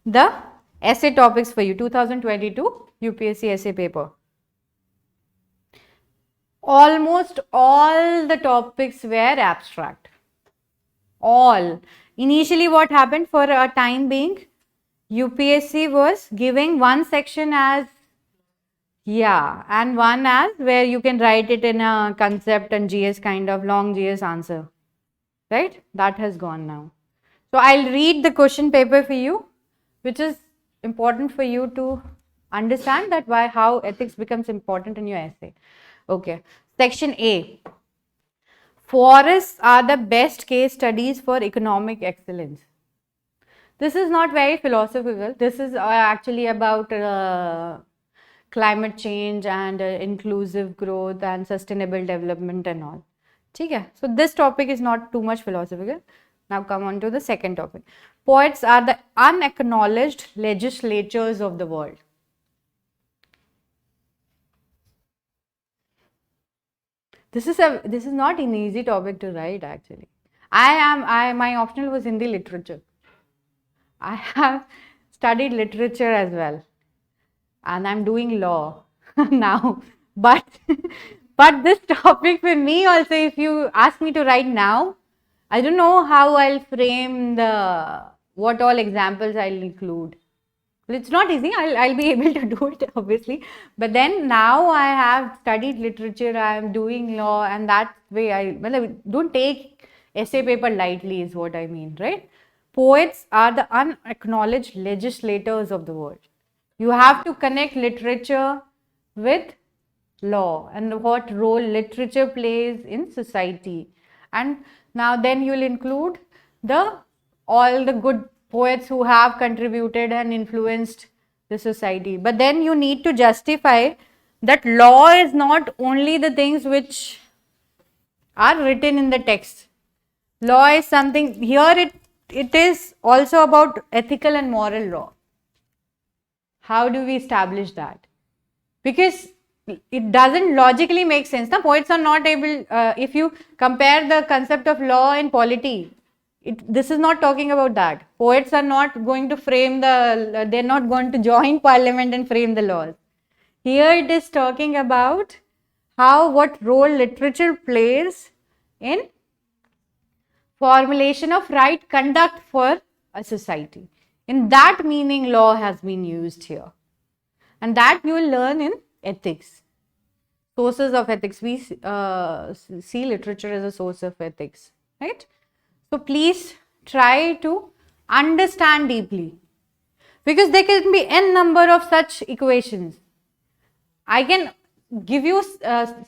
the essay topics for you. 2022 UPSC essay paper. Almost all the topics were abstract. All. Initially what happened, for a time being, UPSC was giving one section as, yeah, and one as where you can write it in a concept and GS kind of long GS answer, right? That has gone now. So I'll read the question paper for you, which is important for you to understand that why, how ethics becomes important in your essay. Okay, section A. Forests are the best case studies for economic excellence. This is not very philosophical. This is actually about climate change and inclusive growth and sustainable development and all. Okay? So this topic is not too much philosophical. Now come on to the second topic. Poets are the unacknowledged legislatures of the world. This is not an easy topic to write actually. My optional was Hindi literature. I have studied literature as well, and I'm doing law now. But this topic for me also, if you ask me to write now, I don't know how I'll frame what all examples I'll include. It's not easy. I'll be able to do it obviously, but then now I have studied literature, I am doing law, and that way I don't take essay paper lightly is what I mean, right? Poets are the unacknowledged legislators of the world. You have to connect literature with law and what role literature plays in society. And now then you'll include all the good poets who have contributed and influenced the society. But then you need to justify that law is not only the things which are written in the text. Law is something, here it is also about ethical and moral law. How do we establish that? Because it doesn't logically make sense. The poets are not able, if you compare the concept of law and polity, this is not talking about that. Poets are not going to frame they're not going to join parliament and frame the laws. Here it is talking about what role literature plays in formulation of right conduct for a society. In that meaning, law has been used here. And that you will learn in ethics. Sources of ethics. We see literature as a source of ethics, right? So please try to understand deeply, because there can be n number of such equations. I can give you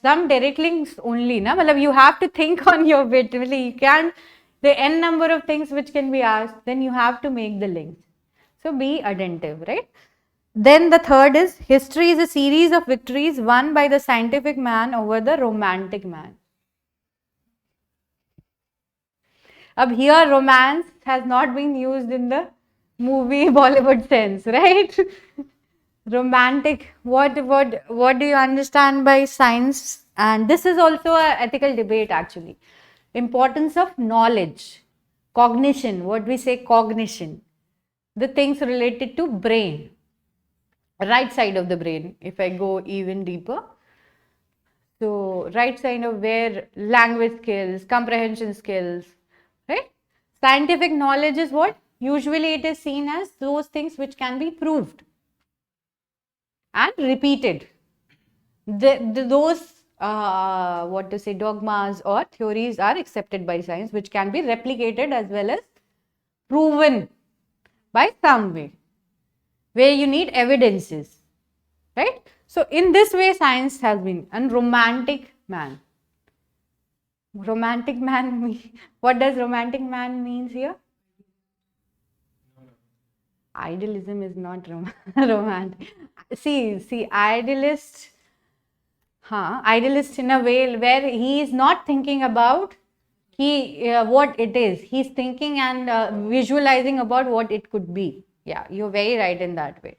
some direct links only, na? You have to think on your bit. You can't. There are n number of things which can be asked. Then you have to make the links. So be attentive, right? Then the third is, history is a series of victories won by the scientific man over the romantic man. Ab here romance has not been used in the movie Bollywood sense, right? Romantic, what do you understand by science? And this is also an ethical debate actually. Importance of knowledge, cognition, what we say cognition, the things related to brain. Right side of the brain, if I go even deeper. So right side of where language skills, comprehension skills, right? Scientific knowledge is what? Usually it is seen as those things which can be proved and repeated. Those dogmas or theories are accepted by science, which can be replicated as well as proven by some way, where you need evidences, right? So in this way science has been. And romantic man, what does romantic man means here? Idealism is not romantic. See, idealist in a way where he is not thinking about what it is. He's thinking and visualizing about what it could be. Yeah, you're very right in that way.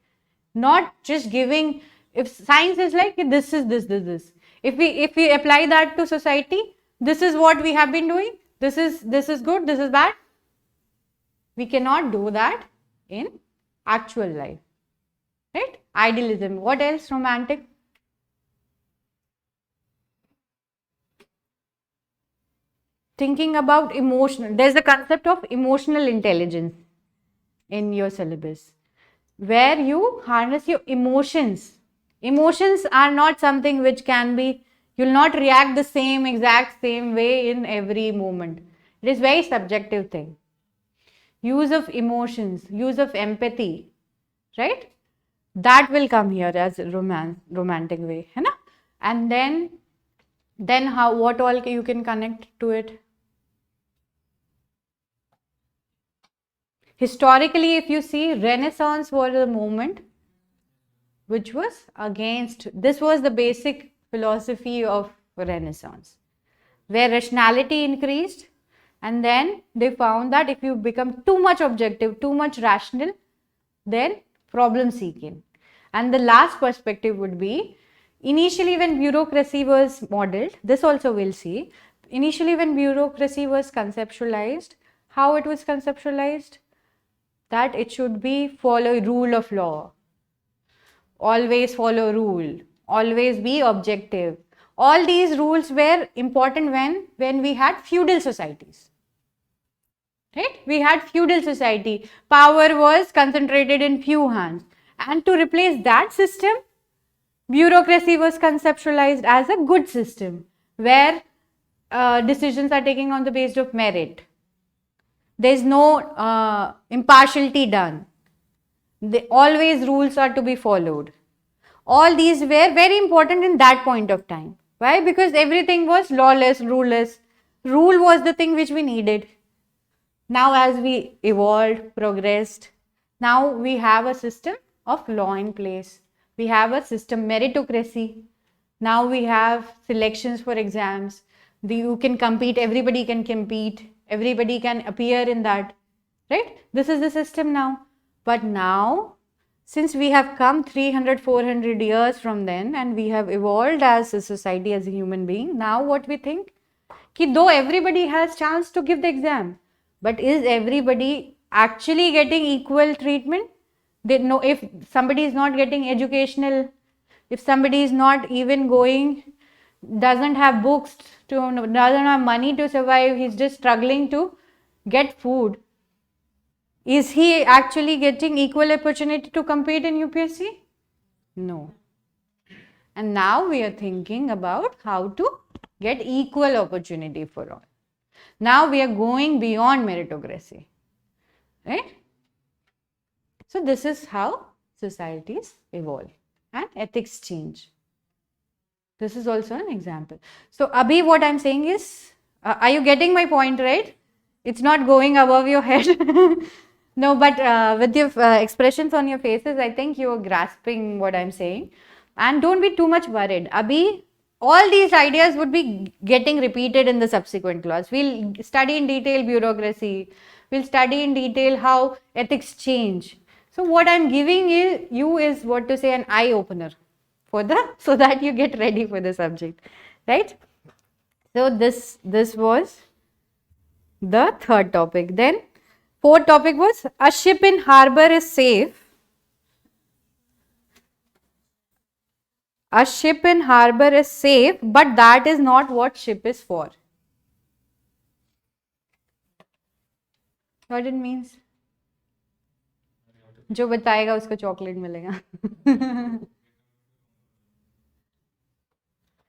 Not just giving, if science is like this is this. If we apply that to society, this is what we have been doing. This is good, this is bad. We cannot do that in actual life. Right? Idealism. What else? Romantic. thinking about emotional, there's the concept of emotional intelligence in your syllabus, where you harness your emotions. Emotions are not something which can be, you'll not react the same exact same way in every moment. It is very subjective thing. Use of emotions, use of empathy, right? That will come here as romantic way, है ना? And then how, what all you can connect to it? Historically, if you see, Renaissance was a movement which was against, this was the basic philosophy of Renaissance, where rationality increased, and then they found that if you become too much objective, too much rational, then problem seeking. And the last perspective would be, initially when bureaucracy was modeled, this also we'll see, initially when bureaucracy was conceptualized, how it was conceptualized? That it should be follow rule of law, always follow rule, always be objective. All these rules were important when we had feudal societies. Right? We had feudal society. Power was concentrated in few hands. And to replace that system, bureaucracy was conceptualized as a good system where decisions are taken on the basis of merit. There is no impartiality done. Always rules are to be followed. All these were very important in that point of time. Why? Because everything was lawless, ruleless. Rule was the thing which we needed. Now as we evolved, progressed, now we have a system of law in place. We have a system meritocracy. Now we have selections for exams. You can compete, everybody can compete, everybody can appear in that, right? This is the system now. But now, since we have come 300, 400 years from then and we have evolved as a society, as a human being, now what we think? Ki though everybody has chance to give the exam, but is everybody actually getting equal treatment? They know if somebody is not getting educational, if somebody is not even going, doesn't have books, doesn't have money to survive, he's just struggling to get food. Is he actually getting equal opportunity to compete in UPSC? No. And now we are thinking about how to get equal opportunity for all. Now we are going beyond meritocracy, right? So this is how societies evolve and ethics change. This is also an example. So Abhi, what I'm saying is, are you getting my point, right? It's not going above your head. No, but with your expressions on your faces, I think you are grasping what I'm saying. And don't be too much worried. Abhi, all these ideas would be getting repeated in the subsequent class. We'll study in detail bureaucracy. We'll study in detail how ethics change. So what I'm giving you is what to say, an eye opener for so that you get ready for the subject, right? So this was the third topic. Then fourth topic was, a ship in harbor is safe. A ship in harbor is safe, but that is not what ship is for. What it means? जो बताएगा उसको chocolate मिलेगा.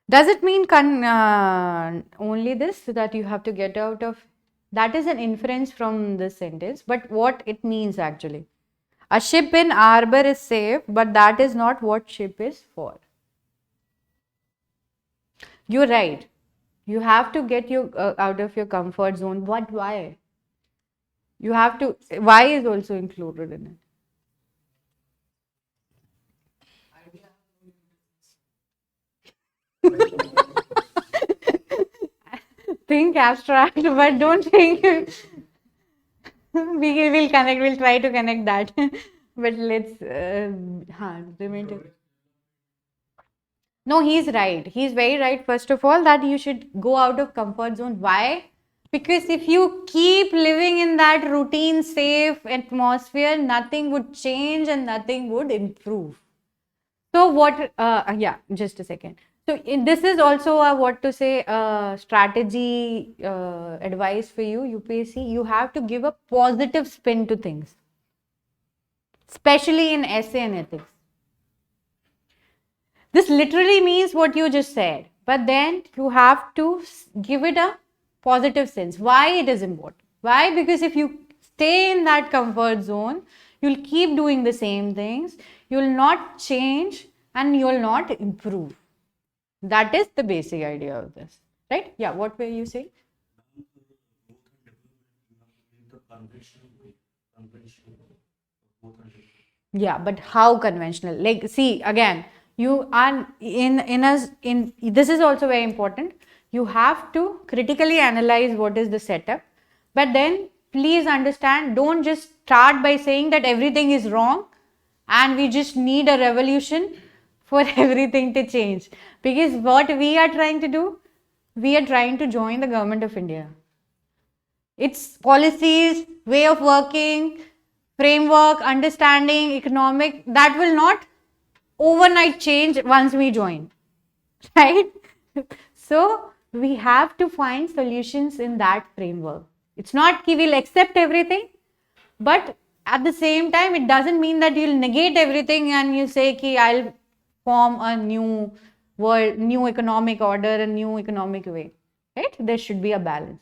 Does it mean only this, that you have to get out of? That is an inference from this sentence, but what it means actually. A ship in harbor is safe, but that is not what ship is for. You're right. You have to get you out of your comfort zone. But why? You have to, why is also included in it. Think abstract, but don't think. We will connect, we'll try to connect that. But let's, remain. No, he's right. He's very right. First of all, that you should go out of comfort zone. Why? Because if you keep living in that routine, safe atmosphere, nothing would change and nothing would improve. So what, just a second. So this is also a what to say strategy advice for you, UPSC. You have to give a positive spin to things, especially in essay and ethics. This literally means what you just said, but then you have to give it a positive sense. Why it is important? Why? Because if you stay in that comfort zone, you'll keep doing the same things, you'll not change, and you'll not improve. That is the basic idea of this, right? Yeah, what were you saying? Yeah, but how conventional? Like, see, again, you are in this is also very important. You have to critically analyze what is the setup, but then please understand, don't just start by saying that everything is wrong and we just need a revolution for everything to change. Because what we are trying to do, we are trying to join the government of India. Its policies, way of working, framework, understanding, economic, that will not overnight change once we join, right? So we have to find solutions in that framework. It's not that we'll accept everything, but at the same time, it doesn't mean that you'll negate everything and you say, ki I'll form a new world, new economic order, a new economic way, right? There should be a balance.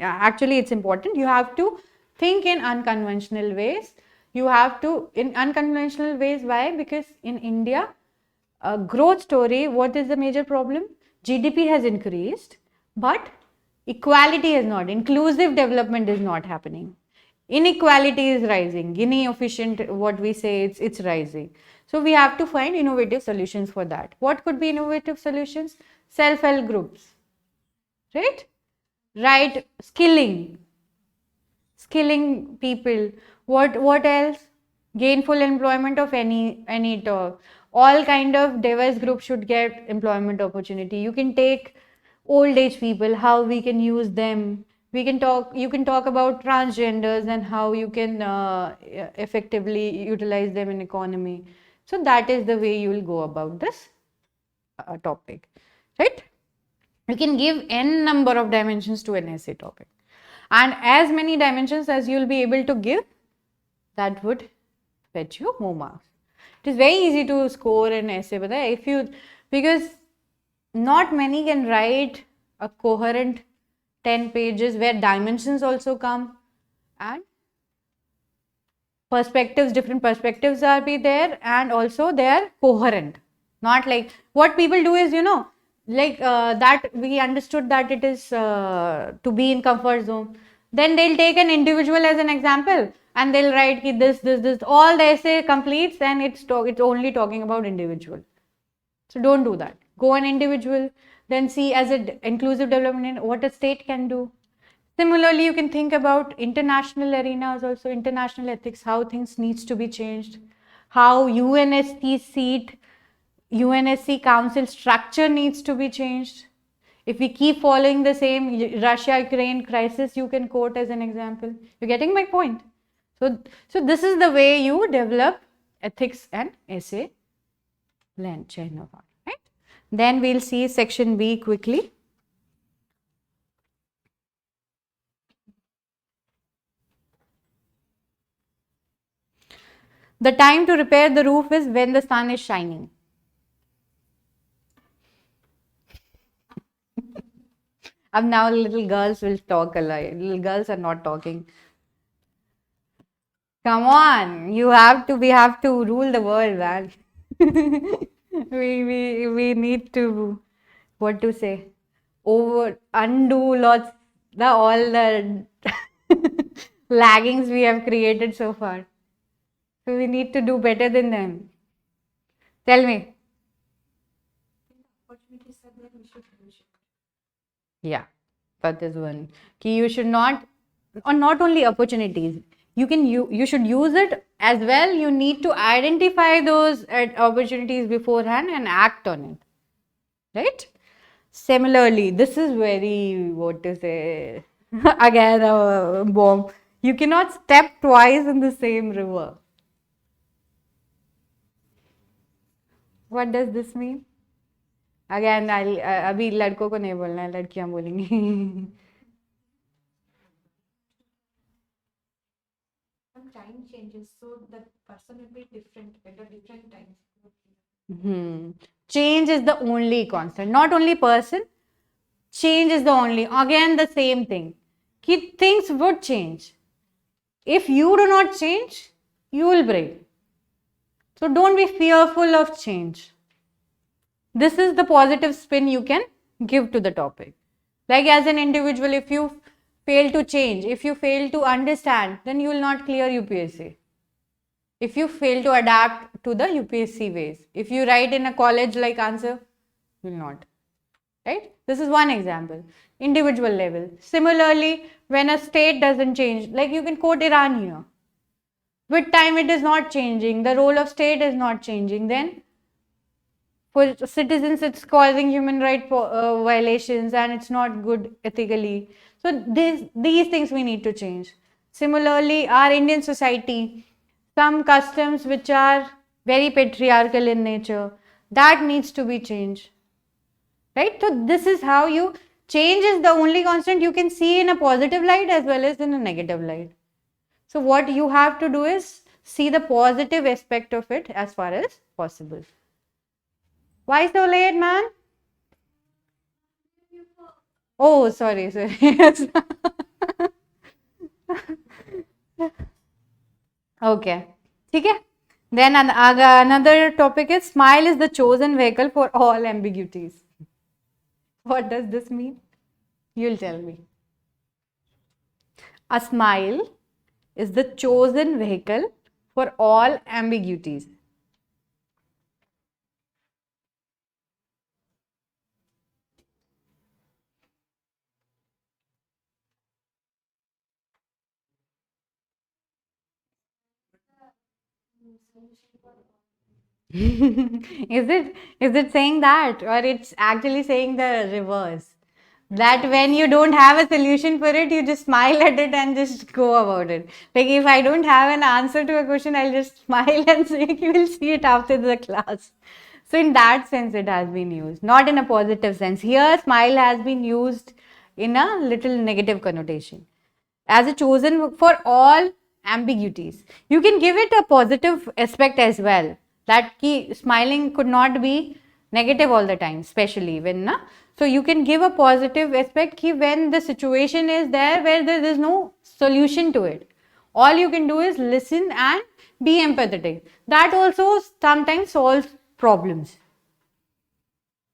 Actually, it's important. You have to think in unconventional ways. You have to, in unconventional ways, why? Because in India, a growth story, what is the major problem? GDP has increased, but equality is not. Inclusive development is not happening. Inequality is rising. Inefficient, what we say, it's rising. So we have to find innovative solutions for that. What could be innovative solutions? Self-help groups, right? Right, skilling people. What else? Gainful employment of any talk. All kind of diverse groups should get employment opportunity. You can take old age people, how we can use them. You can talk about transgenders and how you can effectively utilize them in economy. So that is the way you will go about this topic, right? You can give n number of dimensions to an essay topic, and as many dimensions as you will be able to give, that would fetch you more marks. It is very easy to score an essay, but if you, because not many can write a coherent 10 pages where dimensions also come and perspectives, different perspectives are be there, and also they are coherent. Not like what people do is, like that we understood that it is to be in comfort zone. Then they'll take an individual as an example and they'll write this. All the essay completes and it's only talking about individual. So don't do that. Go an individual, then see as an inclusive development what a state can do. Similarly, you can think about international arenas also, international ethics, how things needs to be changed, how UNSC council structure needs to be changed. If we keep following the same Russia-Ukraine crisis, you can quote as an example. You're getting my point? So this is the way you develop ethics and essay chain of art, right? Then we'll see section B quickly. The time to repair the roof is when the sun is shining. And now little girls will talk a lot. Little girls are not talking. Come on, we have to rule the world, man. we need to, what to say, undo all the laggings we have created so far. So we need to do better than them. Tell me. Opportunities are there, we should use it. Yeah, that is one. You should not, or not only opportunities, you should use it as well. You need to identify those opportunities beforehand and act on it, right? Similarly, this is very, what to say, again a bomb. You cannot step twice in the same river. What does this mean? Again अभी लड़कों को नहीं बोलना है, लड़कियां बोलेंगी. Some time changes, so the person will be different at a different times. Change is the only constant. Not only person, change is the only. Again, the same thing. Things would change. If you do not change, you will break. So don't be fearful of change. This is the positive spin you can give to the topic. Like as an individual, if you fail to change, if you fail to understand, then you will not clear UPSC. If you fail to adapt to the UPSC ways, if you write in a college like answer, you will not. Right? This is one example. Individual level. Similarly, when a state doesn't change, like you can quote Iran here. With time it is not changing, the role of state is not changing, then for citizens it's causing human right violations and it's not good ethically. So these things we need to change. Similarly, our Indian society, some customs which are very patriarchal in nature, that needs to be changed. Right? So this is how you change is the only constant you can see in a positive light as well as in a negative light. So what you have to do is see the positive aspect of it as far as possible. Why so late, man? Oh, sorry. Okay. ठीक है? Then another topic is smile is the chosen vehicle for all ambiguities. What does this mean? You'll tell me. A smile is the chosen vehicle for all ambiguities. Is it saying that, or it's actually saying the reverse? That when you don't have a solution for it, you just smile at it and just go about it. Like if I don't have an answer to a question, I'll just smile and say, you will see it after the class. So in that sense, it has been used, not in a positive sense. Here, smile has been used in a little negative connotation. As a chosen for all ambiguities. You can give it a positive aspect as well. That smiling could not be negative all the time, especially when so you can give a positive aspect when the situation is there where there is no solution to it. All you can do is listen and be empathetic. That also sometimes solves problems.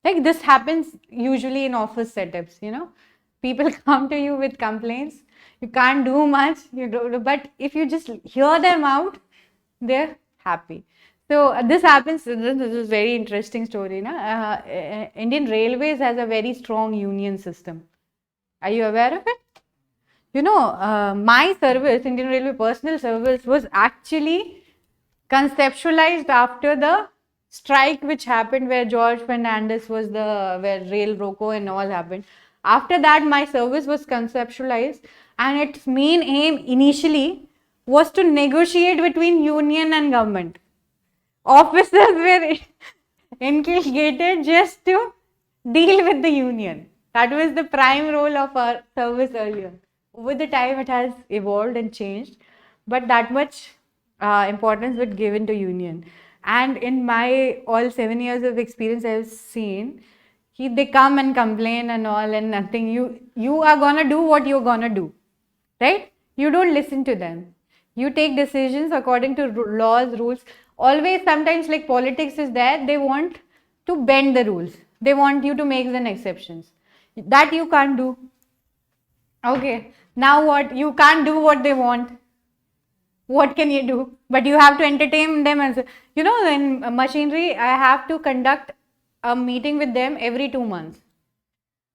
Like this happens usually in office setups, people come to you with complaints. You can't do much, but if you just hear them out, they're happy. So this happens. This is a very interesting story. Indian Railways has a very strong union system. Are you aware of it? My service, Indian Railway personal service, was actually conceptualized after the strike which happened where George Fernandez was where Rail Roko and all happened. After that, my service was conceptualized, and its main aim initially was to negotiate between union and government. Officers were inculcated just to deal with the union. That was the prime role of our service earlier. Over the time, it has evolved and changed, but that much importance was given to union. And in my all 7 years of experience, I've seen they come and complain and all and nothing. You are gonna do what you're gonna do, right? You don't listen to them. You take decisions according to laws, rules. Always, sometimes like politics is there, they want to bend the rules. They want you to make an exceptions. That you can't do. Okay, now what? You can't do what they want. What can you do? But you have to entertain them. As in machinery, I have to conduct a meeting with them every 2 months,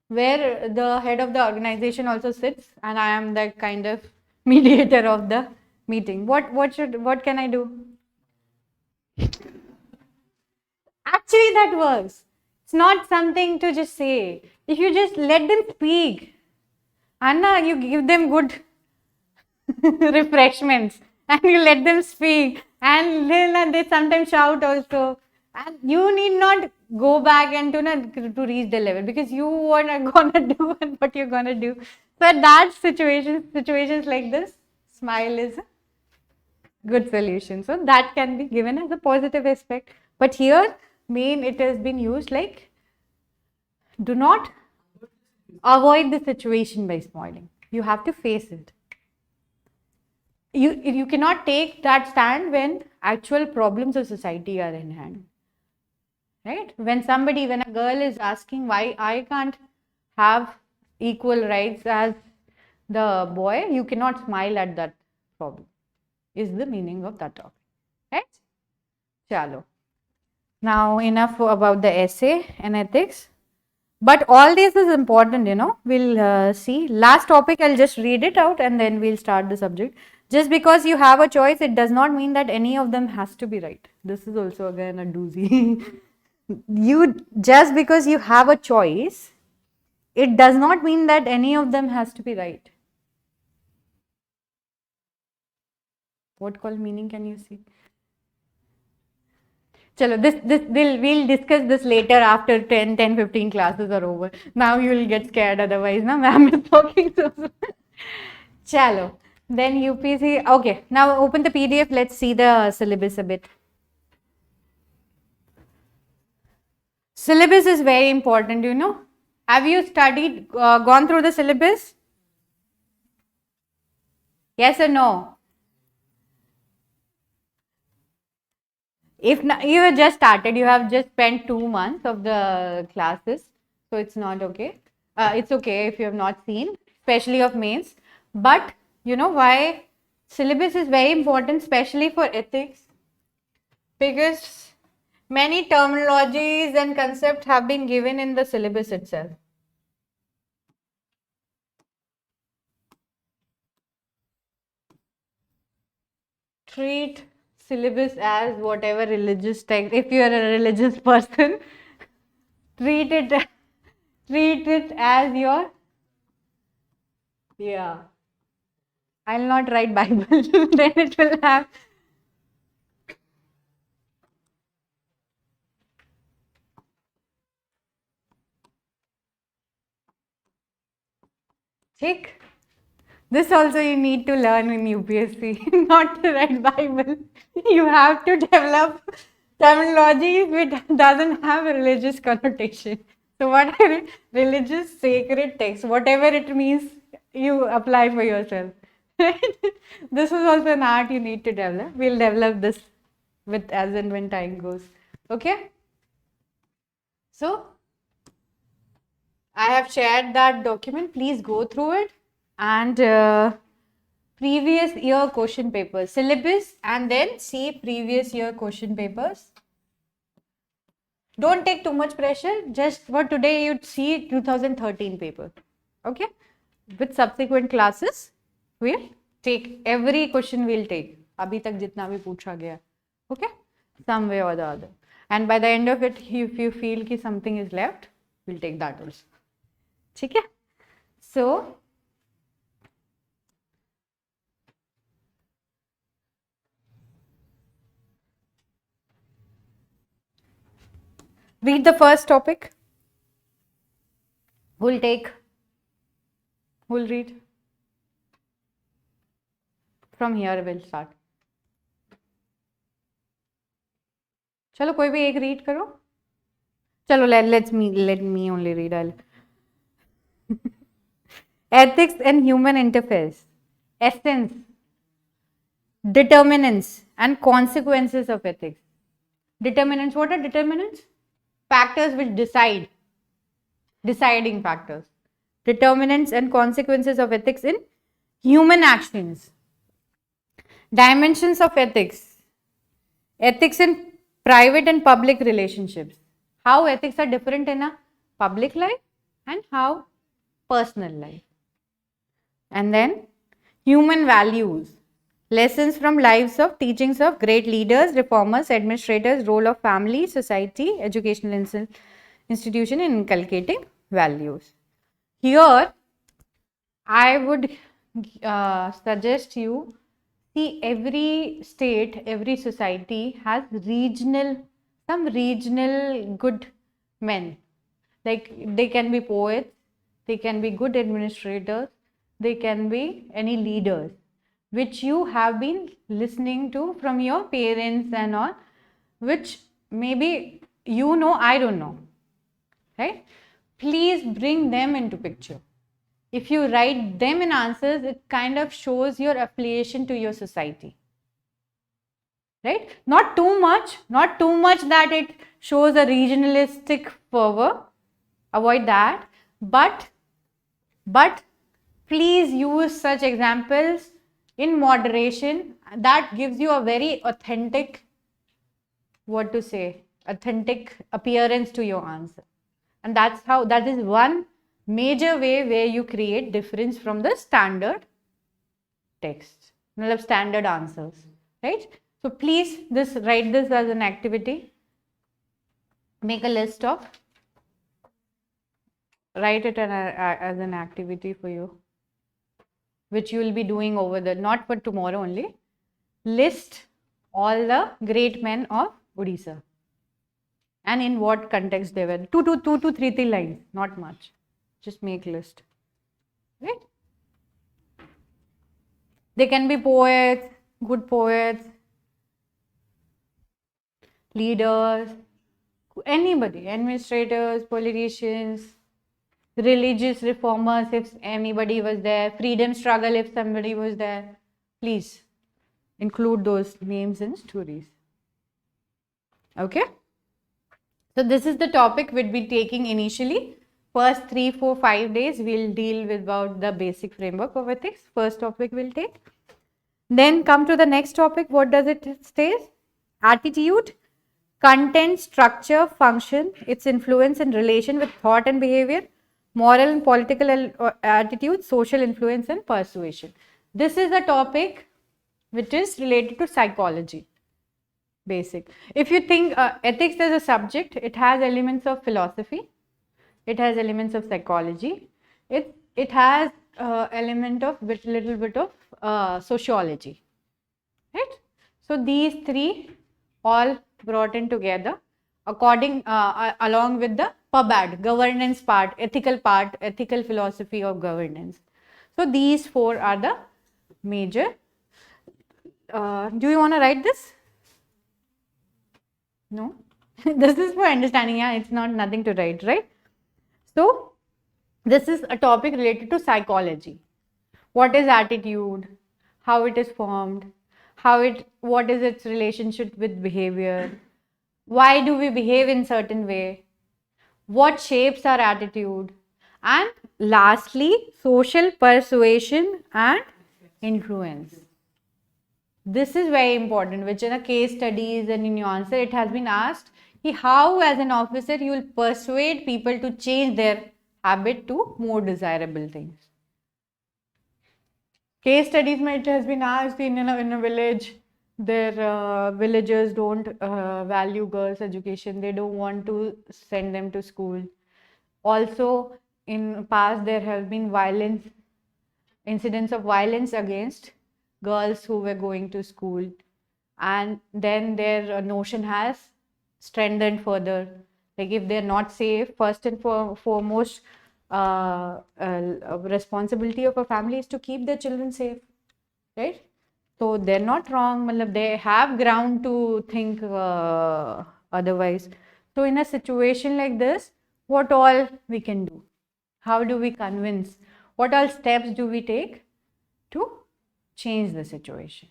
where the head of the organization also sits, and I am the kind of mediator of the meeting. What can I do? Actually, that works. It's not something to just say. If you just let them speak, Anna, you give them good refreshments and you let them speak, and then they sometimes shout also, and you need not go back and to reach the level, because you what are gonna do and what you're gonna do. So at that situations like this, smile is a good solution. So that can be given as a positive aspect. But here, main it has been used like, do not avoid the situation by smiling. You have to face it. You cannot take that stand when actual problems of society are in hand. Right? When a girl is asking why I can't have equal rights as the boy, you cannot smile at that problem, is the meaning of that topic. Right? Chalo. Now enough about the essay and ethics. But all this is important, we'll see. Last topic, I'll just read it out and then we'll start the subject. Just because you have a choice, it does not mean that any of them has to be right. This is also again a doozy. Just because you have a choice, it does not mean that any of them has to be right. What call meaning can you see? Chalo, we'll discuss this later after 10-15 classes are over. Now you will get scared otherwise, na ma'am is talking so. Chalo, then UPSC, okay, now open the PDF, let's see the syllabus a bit. Syllabus is very important, Have you studied, gone through the syllabus? Yes or no? If not, you have just started, you have just spent 2 months of the classes, so it's not okay. It's okay if you have not seen, especially of mains. But you know why syllabus is very important, especially for ethics? Because many terminologies and concepts have been given in the syllabus itself. Treat syllabus as whatever religious text. If you are a religious person, treat it as your, yeah. I'll not write Bible, then it will have. Check. This also you need to learn in UPSC, not to write Bible. You have to develop terminology which doesn't have a religious connotation. So what are religious sacred text, whatever it means, you apply for yourself. This is also an art you need to develop. We'll develop this with as and when time goes. Okay? So, I have shared that document. Please go through it. And previous year question papers, syllabus, and then see previous year question papers. Don't take too much pressure. Just for today, you'd see 2013 paper. Okay? With subsequent classes, we'll take every question. We'll take. Abhi tak jitna bhi pucha gaya. Okay? Some way or the other. And by the end of it, if you feel ki something is left, we'll take that also. Okay? So, read the first topic. Who'll take? Who'll read? From here we'll start. चलो कोई भी एक read करो. चलो let me only read. Ethics and human interface. Essence, determinants and consequences of ethics. Determinants. What are determinants? Factors which decide. Deciding factors. Determinants and consequences of ethics in human actions. Dimensions of ethics. Ethics in private and public relationships. How ethics are different in a public life and how personal life. And then human values. Lessons from lives of teachings of great leaders, reformers, administrators, role of family, society, educational institution in inculcating values. Here, I would suggest you see every state, every society has some regional good men. Like they can be poets, they can be good administrators, they can be any leaders which you have been listening to from your parents and all, which maybe you know, I don't know, right? Please bring them into picture. If you write them in answers, it kind of shows your affiliation to your society, right? Not too much that it shows a regionalistic fervor, avoid that, but please use such examples in moderation. That gives you a very authentic, what to say, authentic appearance to your answer. And that is one major way where you create difference from the standard text, standard answers, right? So please write this as an activity. Make a list of, write it as an activity for you, which you will be doing over the, not for tomorrow only. List all the great men of Odisha and in what context they were. 2 to 3 lines, not much. Just make list, right? They can be poets, good poets, leaders, anybody, administrators, politicians, religious reformers if anybody was there, freedom struggle if somebody was there. Please include those names and stories. Okay? So this is the topic we'll be taking initially. First 3, 4, 5 days we'll deal with about the basic framework of ethics. First topic we'll take. Then come to the next topic. What does it say? Attitude, content, structure, function, its influence and relation with thought and behavior, moral and political attitude, social influence and persuasion. This is a topic which is related to psychology. Basic. If you think ethics as a subject, it has elements of philosophy, it has elements of psychology, it has element of little bit of sociology, right? So these three all brought in together according along with the PubAd, governance part, ethical philosophy of governance. So these 4 are the major. Do you want to write this? No? This is for understanding, yeah, it's not nothing to write, right? So this is a topic related to psychology. What is attitude? How it is formed? What is its relationship with behavior? Why do we behave in certain way? What shapes our attitude? And lastly, social persuasion and influence. This is very important, which in a case studies and in your answer, it has been asked how as an officer you will persuade people to change their habit to more desirable things. Case studies, it has been asked in a village, their villagers don't value girls' education. They don't want to send them to school. Also, in past there have been incidents of violence against girls who were going to school, and then their notion has strengthened further. Like if they're not safe, first and foremost, responsibility of a family is to keep their children safe, right? So they're not wrong. They have ground to think otherwise. So in a situation like this, what all we can do? How do we convince? What all steps do we take to change the situation?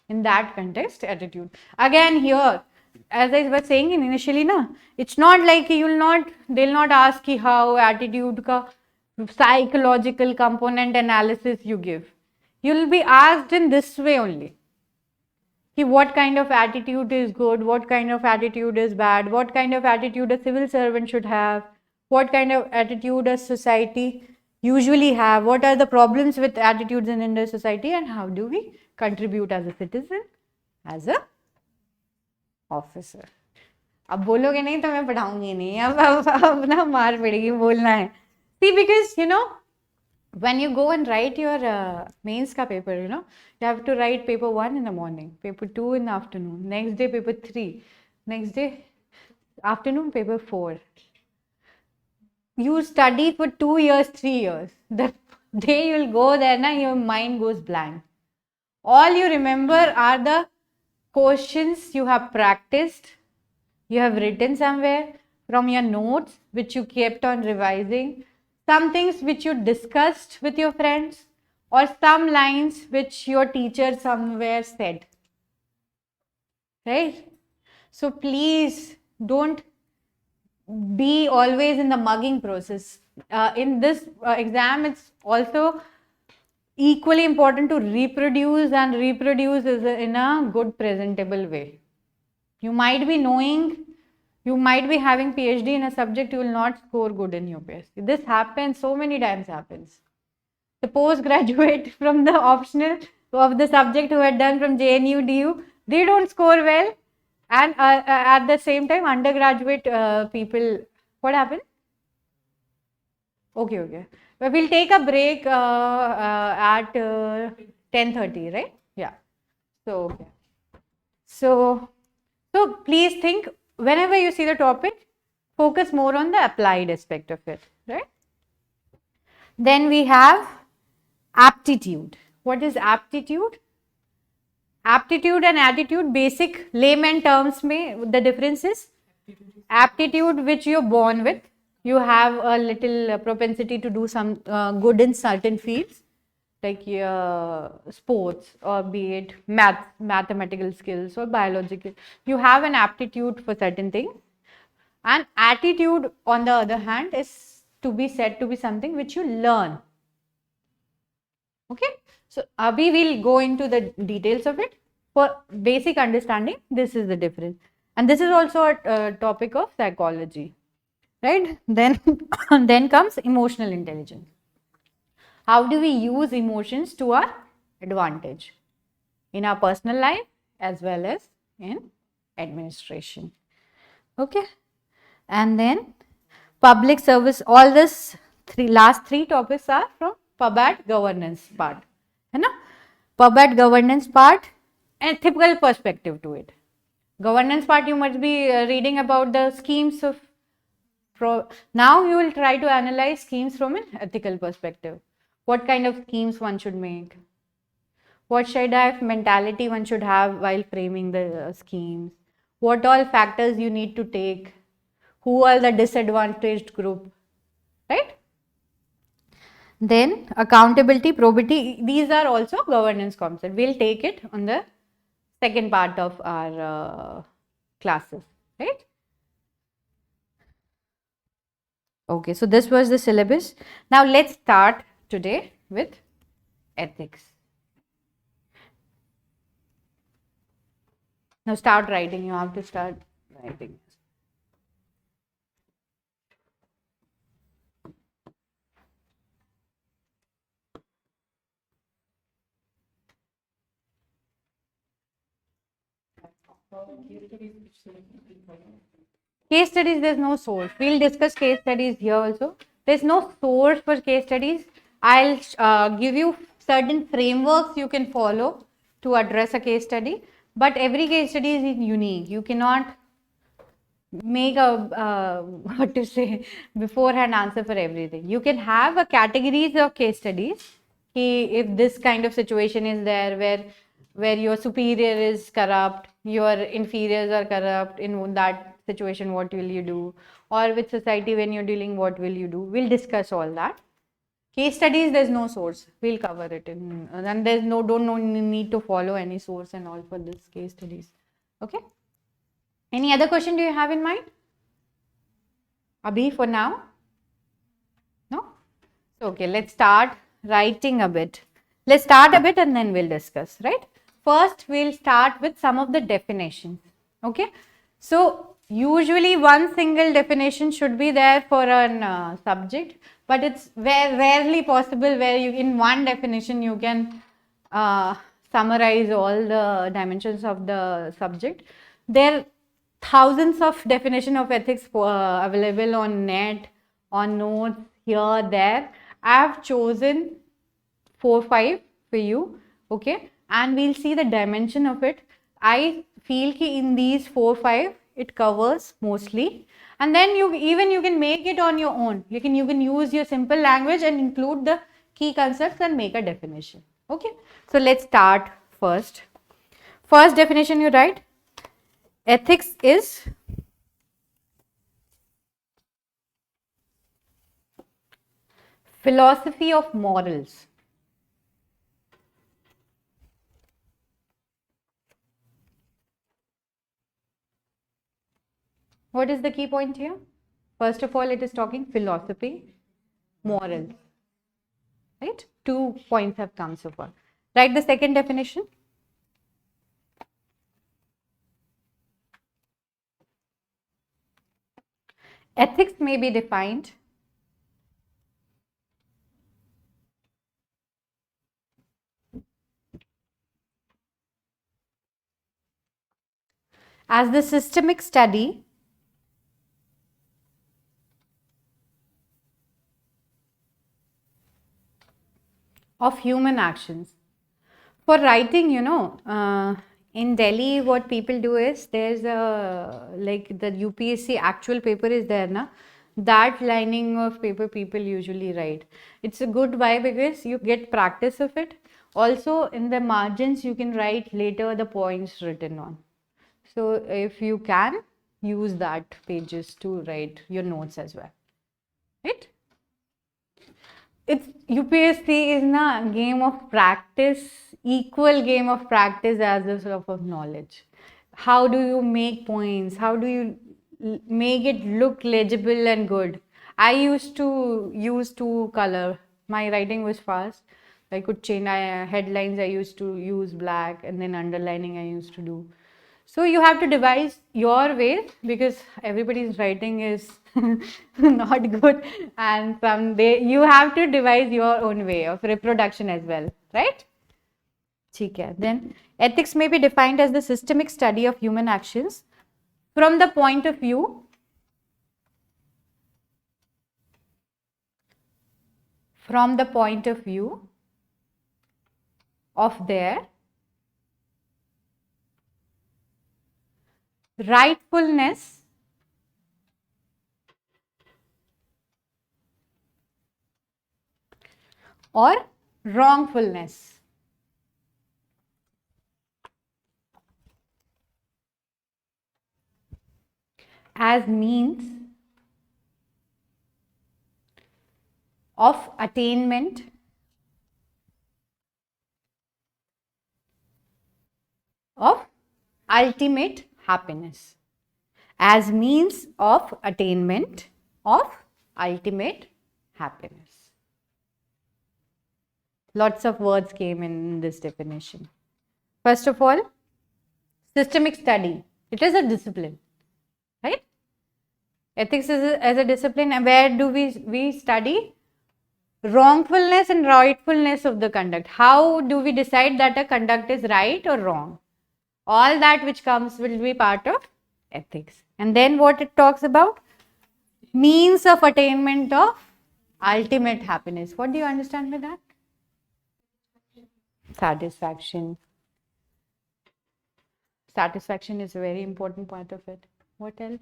In that context, attitude. Again here, as I was saying initially, it's not like they'll not ask how attitude ka psychological component analysis you give. You'll be asked in this way only. What kind of attitude is good, what kind of attitude is bad, what kind of attitude a civil servant should have, what kind of attitude a society usually have, what are the problems with attitudes in Indian society, and how do we contribute as a citizen, as a officer. अब बोलोगे नहीं तो मैं पढ़ाऊंगी नहीं, अब ना मार पड़ेगी, बोलना है. See, because when you go and write your mains ka paper, you have to write paper 1 in the morning, paper 2 in the afternoon, next day paper 3, next day afternoon paper 4, you study for 2 years, 3 years. The day you'll go there, na, your mind goes blank. All you remember are the questions you have practiced, you have written somewhere from your notes, which you kept on revising, some things which you discussed with your friends, or some lines which your teacher somewhere said. Right? So please don't be always in the mugging process. In this exam, it's also equally important to reproduce, and reproduce is in a good presentable way. You might be knowing, you might be having PhD in a subject, you will not score good in UPSC. This happens, so many times happens. The postgraduate from the optional of the subject who had done from JNU, DU, they don't score well, and at the same time undergraduate people, what happened? Okay. But we'll take a break at 10:30, right? Yeah. So, okay. So please think, whenever you see the topic, focus more on the applied aspect of it, right? Then we have aptitude. What is aptitude? Aptitude and attitude, basic layman terms mein the difference is aptitude which you're born with. You have a little propensity to do some good in certain fields, like sports, or be it mathematical skills or biological. You have an aptitude for certain things. And attitude, on the other hand, is to be said to be something which you learn. Okay, so we will go into the details of it. For basic understanding, this is the difference, and this is also a topic of psychology, right? Then then comes emotional intelligence. How do we use emotions to our advantage in our personal life as well as in administration? Okay, and then public service. All this last three topics are from PubAd governance part, है ना? PubAd governance part, ethical perspective to it. Governance part, you must be reading about the schemes of. Now you will try to analyze schemes from an ethical perspective. What kind of schemes one should make? What kind of mentality one should have while framing the schemes? What all factors you need to take? Who are the disadvantaged group? Right? Then accountability, probity, these are also governance concepts. We'll take it on the second part of our classes, right? Okay, so this was the syllabus. Now let's start today with ethics. Now start writing, you have to start writing. Case studies, there's no source. We'll discuss case studies here also. There's no source for case studies. I'll give you certain frameworks you can follow to address a case study, but every case study is unique. You cannot make a what to say beforehand answer for everything. You can have a categories of case studies. If this kind of situation is there where your superior is corrupt, your inferiors are corrupt, in that situation what will you do, or with society when you're dealing, what will you do? We'll discuss all that. Case studies, there's no source, we'll cover it in, and there's no need to follow any source and all for this case studies. Okay, any other question do you have in mind, Abhi, for now? No? Okay, let's start writing a bit. Let's start a bit and then we'll discuss, right? First, we'll start with some of the definitions. Okay, so usually one single definition should be there for a subject, but it's rarely possible where you, in one definition, you can summarize all the dimensions of the subject. There are thousands of definition of ethics available on net, on notes, here, there. I have chosen 4-5 for you, okay, and we'll see the dimension of it. I feel ki in these 4-5 it covers mostly. And then you can make it on your own. You can use your simple language and include the key concepts and make a definition. Okay. So let's start first. First definition you write. Ethics is philosophy of morals. What is the key point here? First of all, it is talking philosophy, morals. Right? 2 points have come so far. Write the second definition. Ethics may be defined as the systemic study of human actions. For writing, in Delhi, what people do is there's like the UPSC actual paper is there, na? That lining of paper people usually write. It's a good why because you get practice of it. Also, in the margins, you can write later the points written on. So, if you can, use that pages to write your notes as well. Right? It's UPSC is a game of practice, equal game of practice as a sort of knowledge. How do you make points? How do you make it look legible and good? I used to use 2 color. My writing was fast. I could change headlines. I used to use black, and then underlining I used to do. So you have to devise your way because everybody's writing is not good, and someday you have to devise your own way of reproduction as well, right? Okay. Then ethics may be defined as the systemic study of human actions from the point of view of their rightfulness or wrongfulness. As means of attainment of ultimate happiness. As means of attainment of ultimate happiness. Lots of words came in this definition. First of all, systemic study. It is a discipline, right? Ethics is as a discipline. And where do we study? Wrongfulness and rightfulness of the conduct. How do we decide that a conduct is right or wrong? All that which comes will be part of ethics. And then what it talks about? Means of attainment of ultimate happiness. What do you understand by that? Satisfaction. Satisfaction is a very important part of it. What else?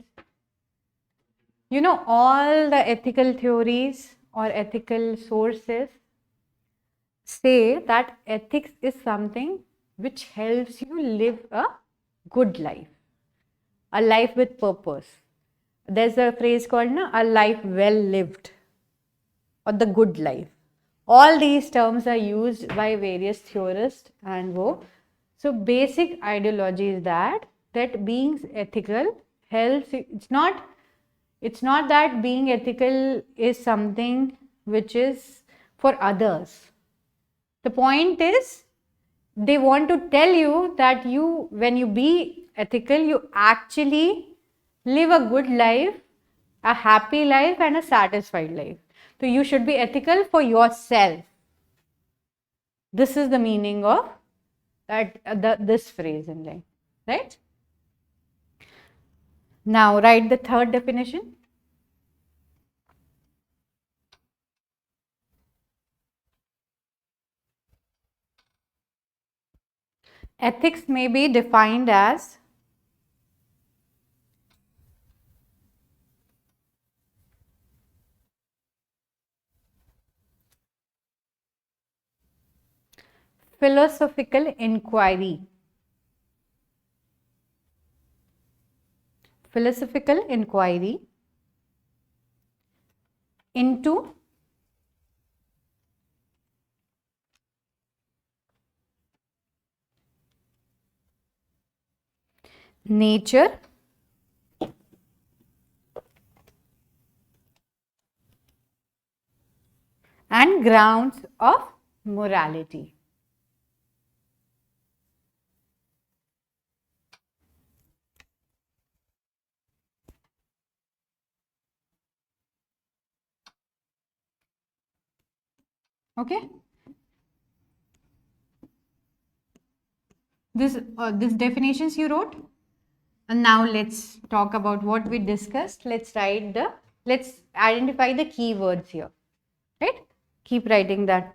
All the ethical theories or ethical sources say that ethics is something which helps you live a good life, a life with purpose. There's a phrase called a life well lived or the good life. All these terms are used by various theorists and so basic ideology is that being ethical helps. It's not that being ethical is something which is for others. The point is, they want to tell you that when you be ethical, you actually live a good life, a happy life and a satisfied life. So you should be ethical for yourself. This is the meaning of this phrase in life, right? Now write the third definition. Ethics may be defined as philosophical inquiry. Philosophical inquiry into nature and grounds of morality. Okay. This definitions you wrote, and now let's talk about what we discussed. Let's identify the keywords here, right? Keep writing that.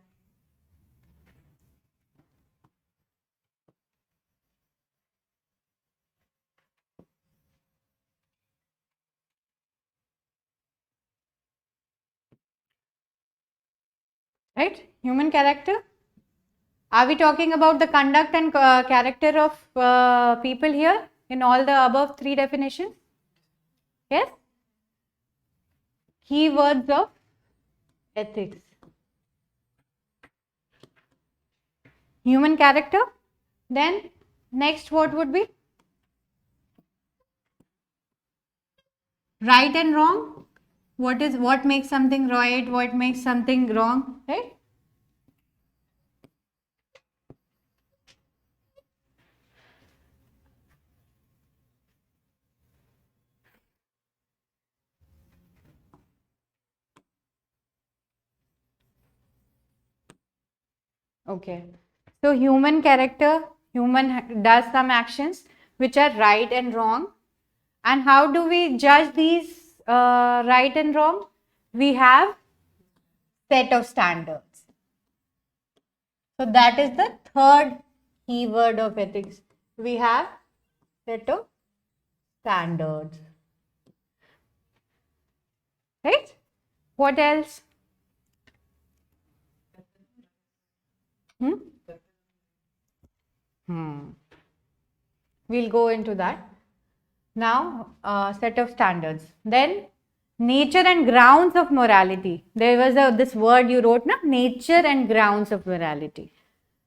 Right? Human character. Are we talking about the conduct and character of people here in all the above three definitions? Yes? Keywords of ethics. Human character. Then next what would be? Right and wrong. What makes something right, what makes something wrong, right? Okay. So human character, does some actions which are right and wrong. And how do we judge these right and wrong? We have set of standards. So that is the third keyword of ethics. We have set of standards. Right? What else? We'll go into that. Now, set of standards. Then, nature and grounds of morality. There was this word you wrote, na? Nature and grounds of morality.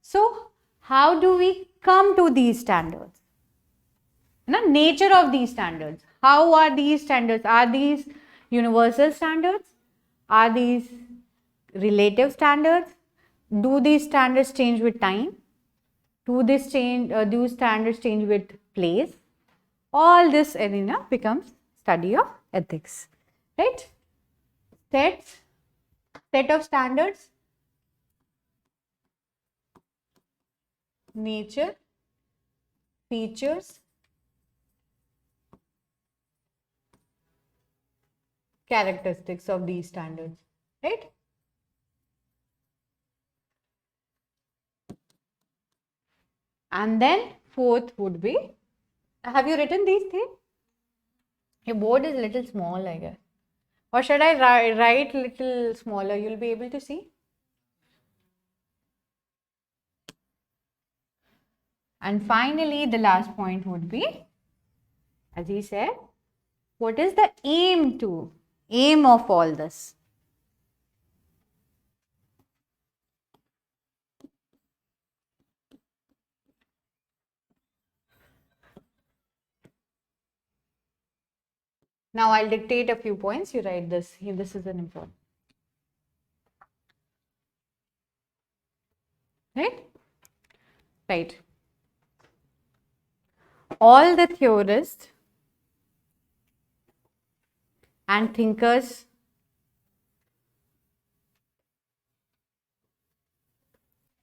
So, how do we come to these standards? Nature of these standards. How are these standards? Are these universal standards? Are these relative standards? Do these standards change with time? Do standards change with place? All this arena becomes study of ethics, right? Set of standards, nature, features, characteristics of these standards, right? And then fourth would be, have you written these things? Your board is a little small, I guess. Or should I write little smaller? You'll be able to see. And finally, the last point would be, as he said, what is the aim of all this? Now I'll dictate a few points. You write this. This is an important. Right? Right. All the theorists and thinkers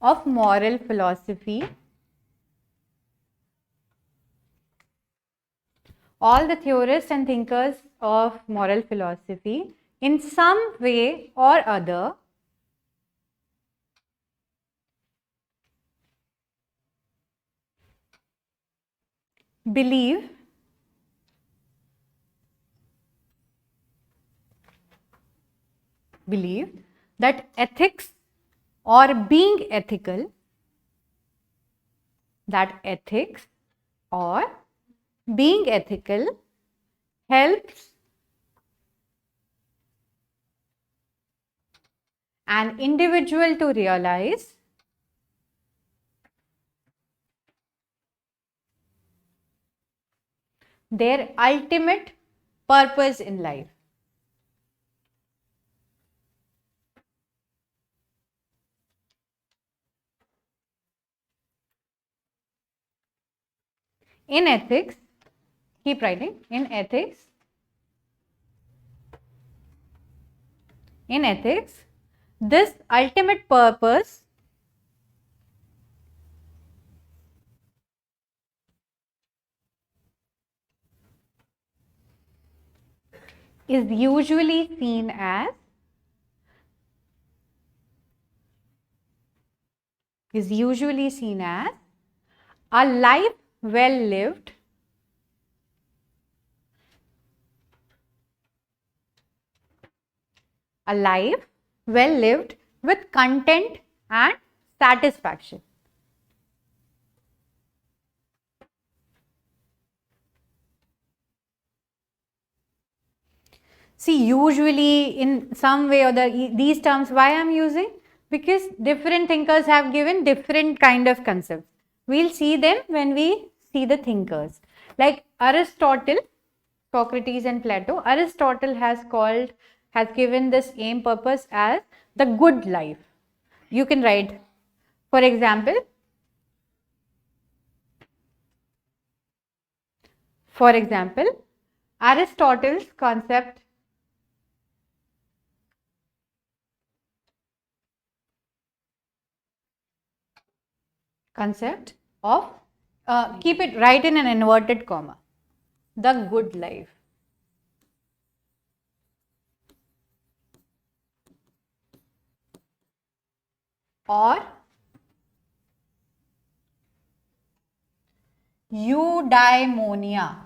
of moral philosophy, in some way or other believe that ethics or being ethical that ethics or being ethical helps an individual to realize their ultimate purpose in life. In ethics, keep writing, in ethics, this ultimate purpose is usually seen as a life well lived with content and satisfaction. See, usually in some way or these terms, why I am using? Because different thinkers have given different kind of concepts. We'll see them when we see the thinkers. Like Aristotle, Socrates and Plato, Aristotle has given this aim purpose as the good life. You can write, for example, Aristotle's concept of, keep it right in an inverted comma, the good life. Or eudaimonia.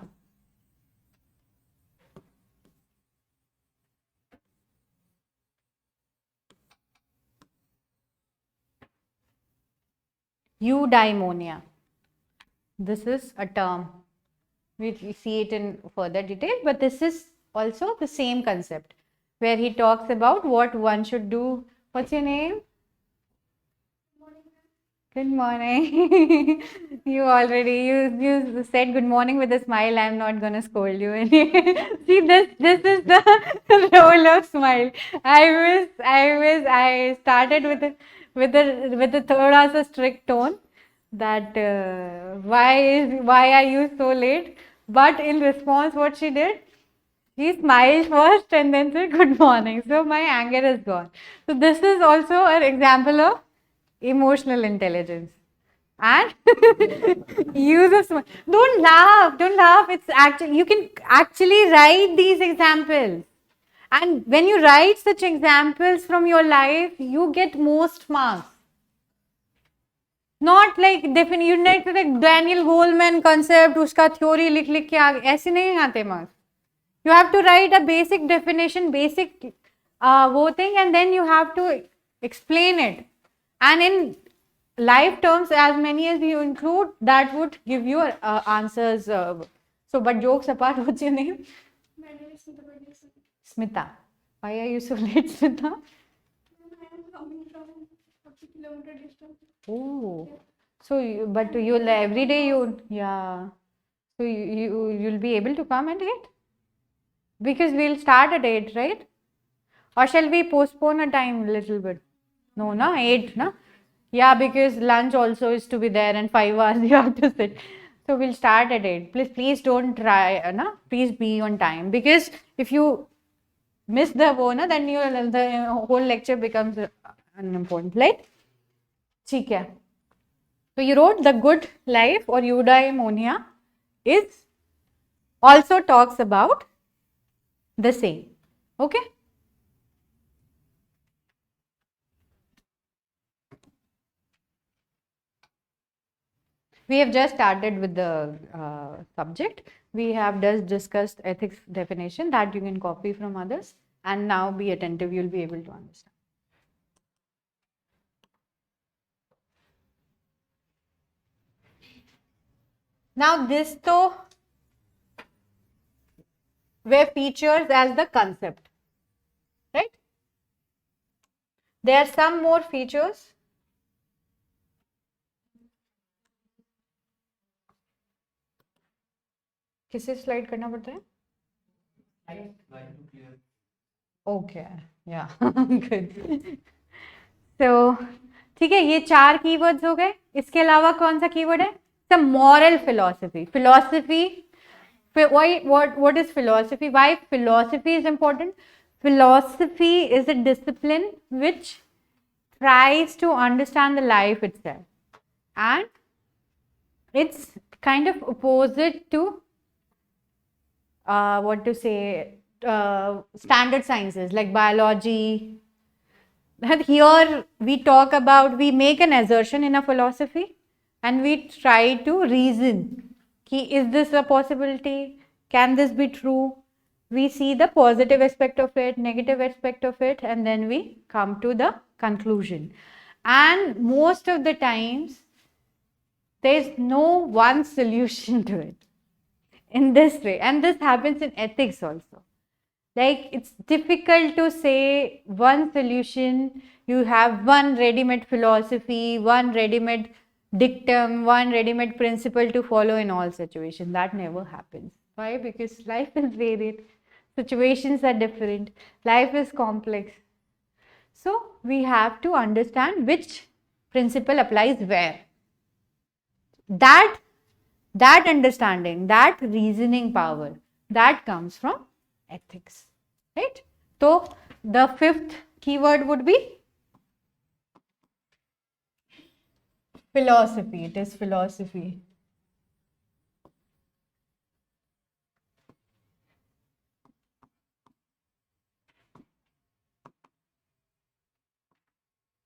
Eudaimonia. This is a term. We see it in further detail, but this is also the same concept where he talks about what one should do. What's your name? Good morning. You said good morning with a smile. I'm not gonna scold you. See, this is the role of smile. I started with a thoda sa strict tone that why are you so late? But in response, what she did, she smiled first and then said good morning. So my anger is gone. So this is also an example of emotional intelligence and use of smile. Don't laugh. It's actually, you can actually write these examples. And when you write such examples from your life, you get most marks. Not like definition, like Daniel Goleman concept, उसका theory लिख के ऐसे नहीं आते marks. You have to write a basic definition, basic thing, and then you have to explain it. And in life terms, as many as you include, that would give you answers. So, but jokes apart, what's your name? My name is Smita. Smita. Why are you so late, Smita? I am coming from 40 kilometer distance. Oh, so you'll every day yeah. So you'll be able to come at 8? Because we'll start at 8, right? Or shall we postpone a time a little bit? No, 8, na? Yeah, because lunch also is to be there and 5 hours you have to sit. So we'll start at 8. Please don't try, na? Please be on time. Because if you miss the then the whole lecture becomes unimportant, right? ठीक है. So you wrote the good life or eudaimonia is also talks about the same. Okay? We have just started with the subject. We have just discussed ethics definition that you can copy from others, and now be attentive, you'll be able to understand. Now this though were features as the concept, right? There are some more features. किसे slide करना पड़ता है? Okay, yeah, good. So, ठीक है, ये 4 keywords हो गए. इसके अलावा कौन सा keyword है? The moral philosophy. Philosophy. What is philosophy? Why philosophy is important? Philosophy is a discipline which tries to understand the life itself, and it's kind of opposite to what to say, standard sciences like biology. That here we make an assertion in a philosophy and we try to reason. Is this a possibility? Can this be true? We see the positive aspect of it, negative aspect of it, and then we come to the conclusion. And most of the times, there is no one solution to it in this way. And this happens in ethics also. Like, it's difficult to say one solution. You have one ready-made philosophy, one ready-made dictum, one ready-made principle to follow in all situations. That never happens. Why? Because life is varied, situations are different, life is complex. So we have to understand which principle applies where. That understanding, that reasoning power, that comes from ethics, right? So the 5th keyword would be philosophy. It is philosophy.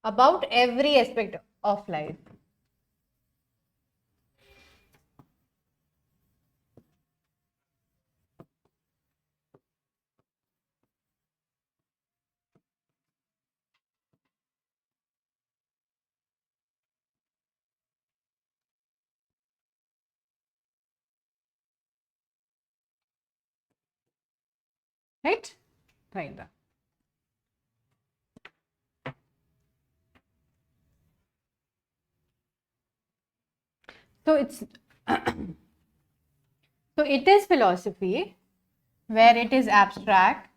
About every aspect of life. Right? Right. So it's so it is philosophy where it is abstract,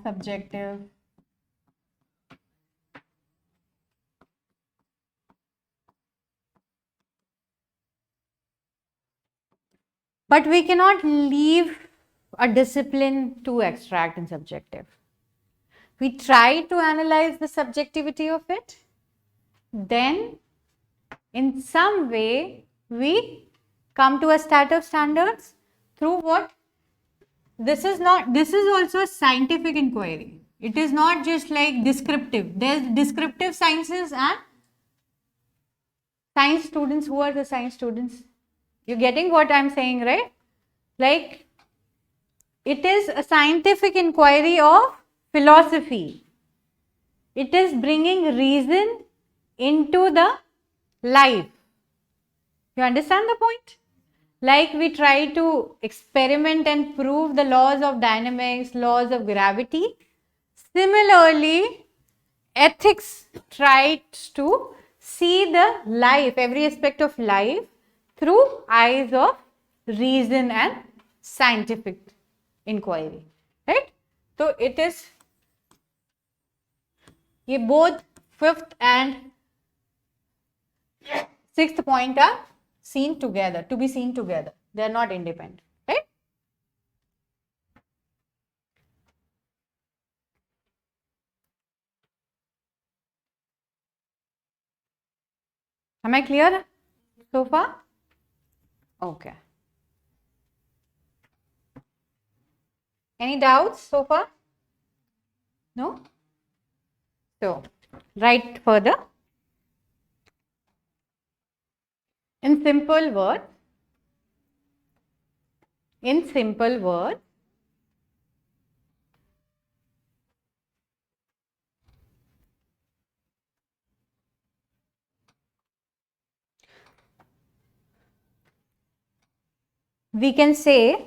subjective, but we cannot leave a discipline too abstract and subjective. We try to analyze the subjectivity of it, then in some way we come to a set of standards through what? This is also a scientific inquiry. It is not just like descriptive. There's descriptive sciences and science students. Who are the science students? You're getting what I'm saying, right? Like, it is a scientific inquiry of philosophy. It is bringing reason into the life. You understand the point? Like, we try to experiment and prove the laws of dynamics, laws of gravity. Similarly, ethics tries to see the life, every aspect of life, through eyes of reason and scientific inquiry. Right? So, it is both 5th and 6th point are seen together, to be seen together. They are not independent, right? Am I clear so far? Okay. Any doubts so far? No? So, write further. In simple words, we can say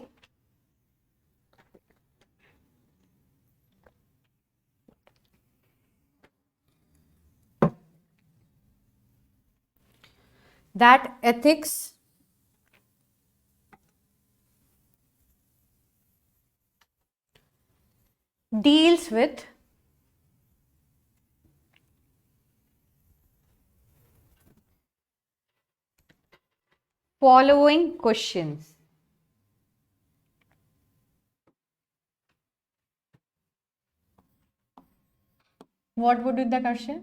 that ethics deals with following questions. What would be the question?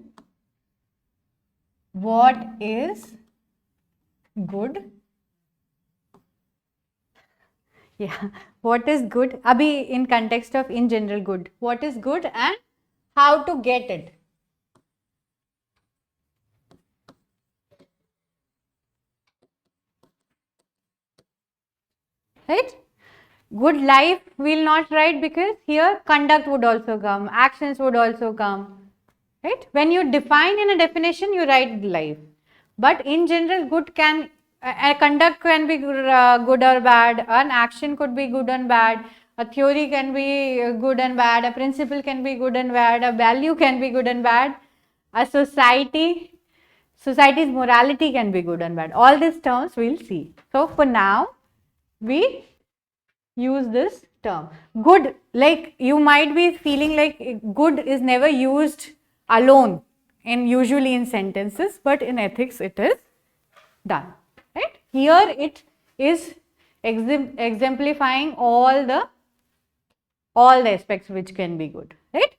What is good? Yeah, what is good? Abhi in context of in general good. What is good and how to get it? Right? Good life will not write because here conduct would also come, actions would also come. Right? When you define in a definition, you write life. But in general, good can, a conduct can be good or bad, an action could be good and bad, a theory can be good and bad, a principle can be good and bad, a value can be good and bad, a society's morality can be good and bad. All these terms we'll see. So for now, we use this term. Good, like you might be feeling like good is never used alone in usually in sentences, but in ethics it is done. Right? Here it is exemplifying all the aspects which can be good. Right?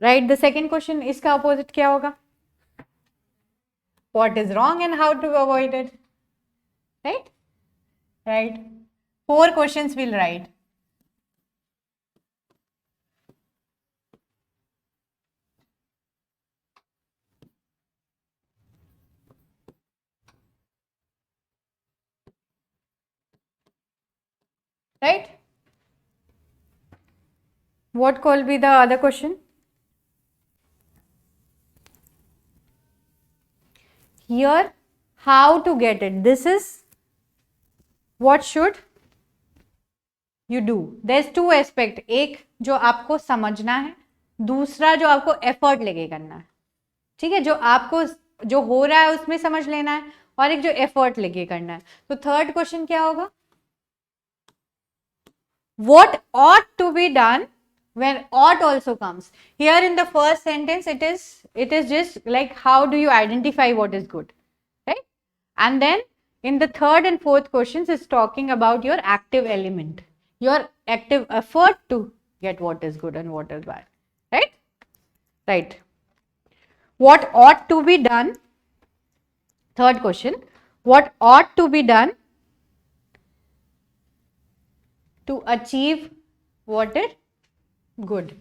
Right. The second question, iska opposite kya hoga? What is wrong and how to avoid it? Right? Right. 4 questions we'll write. Right? What will be the other question? Here, how to get it. This is what should you do. There's 2 aspects. एक जो आपको समझना है, दूसरा जो आपको effort लेके करना है. ठीक है, जो आपको जो हो रहा है उसमें समझ लेना है और एक जो एफर्ट लेके करना है. तो थर्ड क्वेश्चन क्या होगा? What ought to be done when ought also comes. Here in the first sentence, it is just like how do you identify what is good, right? And then in the third and fourth questions is talking about your active element, your active effort to get what is good and what is bad, right? Right. What ought to be done? Third question. What ought to be done to achieve what is good?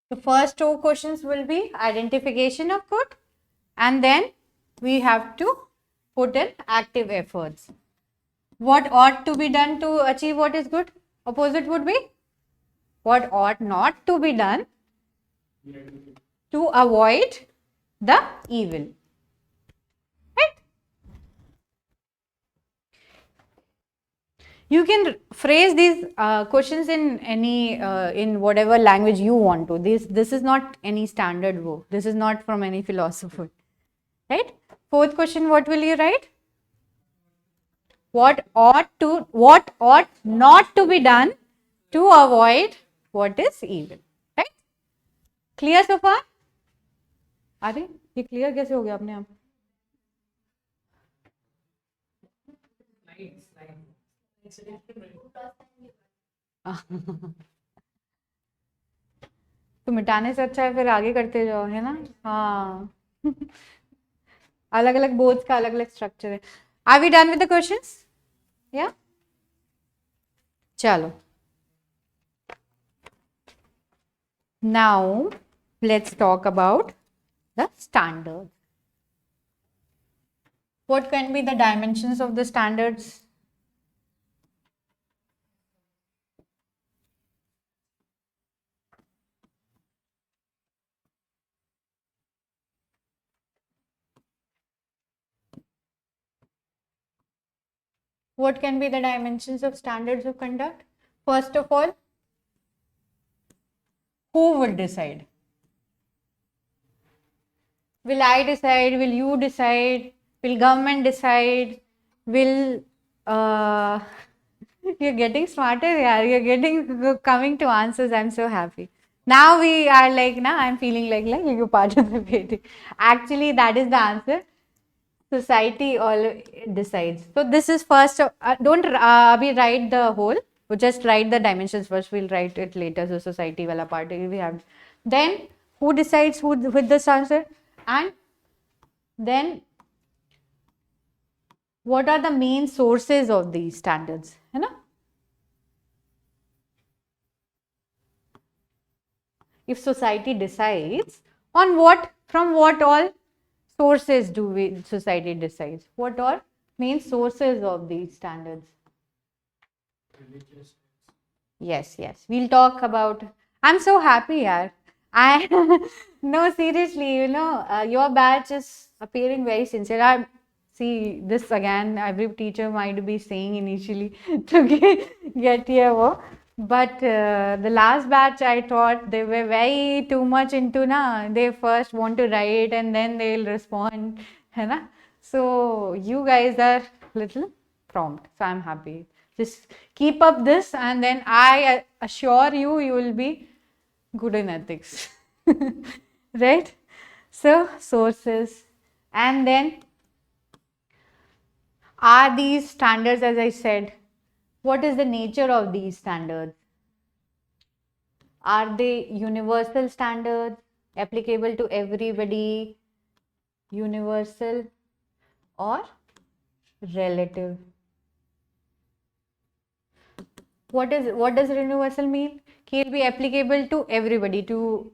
The first 2 questions will be identification of good, and then we have to put in active efforts. What ought to be done to achieve what is good? Opposite would be what ought not to be done to avoid the evil. Right? You can phrase these questions in any in whatever language you want to. This is not any standard book. This is not from any philosopher. Right? Fourth question, what will you write? What ought not to be done to avoid what is evil. Right? Clear so far? अरे ये clear कैसे हो गया अपने आप? तो मिटाने से अच्छा है फिर आगे करते जाओ, है ना? हाँ. अलग अलग बोर्ड्स का अलग अलग स्ट्रक्चर है. Are we done with the questions? Yeah? चलो. Now let's talk about the standards. What can be the dimensions of the standards? What can be the dimensions of standards of conduct? First of all, who will decide? Will I decide? Will you decide? Will government decide? Will you're getting smarter, yeah. You're getting coming to answers. I'm so happy. Now we are like, now I'm feeling like you're participating. Actually, that is the answer. Society all decides. So this is first. Don't we write the whole. We just write the dimensions first. We'll write it later. So society wala part we have. Then who decides who with this answer, and then what are the main sources of these standards? You know, if society decides on what, from what all sources do we society decides? What are main sources of these standards? Religious. Yes, yes. We'll talk about. I'm so happy, yaar. I no, seriously, your batch is appearing very sincere. I see this again. Every teacher might be saying initially to get here, but the last batch I thought they were very too much into na. They first want to write and then they'll respond, है ना? So you guys are little prompt. So I'm happy. Just keep up this, and then I assure you, you will be good in ethics. Right? So, sources. And then, are these standards, as I said, what is the nature of these standards? Are they universal standards, applicable to everybody, universal, or relative? What does universal mean? It will be applicable to everybody, to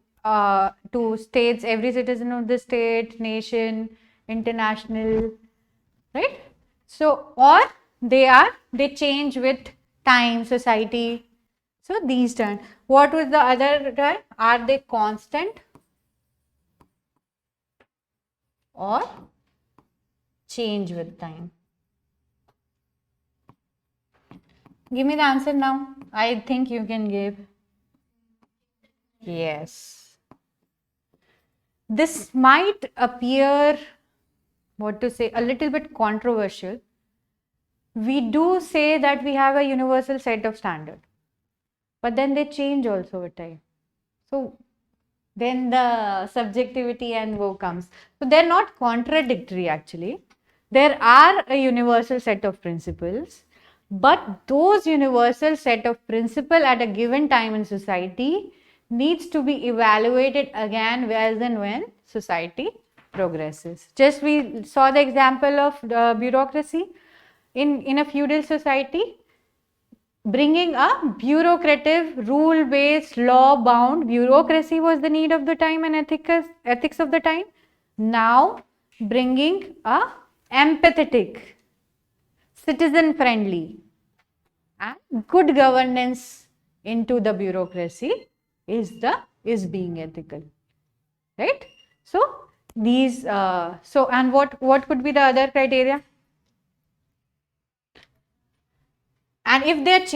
states, every citizen of the state, nation, international, right? So, or they change with time, society. So these terms. What was the other term? Are they constant or change with time? Give me the answer now. I think you can give. Yes. This might appear, what to say, a little bit controversial. We do say that we have a universal set of standards, but then they change also with time. So then the subjectivity and woe comes. So they're not contradictory actually. There are a universal set of principles, but those universal set of principles at a given time in society needs to be evaluated again as and when society progresses. Just we saw the example of the bureaucracy in a feudal society. Bringing a bureaucratic, rule-based, law-bound bureaucracy was the need of the time and ethics of the time. Now, bringing a empathetic, citizen-friendly, and good governance into the bureaucracy is being ethical, right? So these and what could be the other criteria? And if they are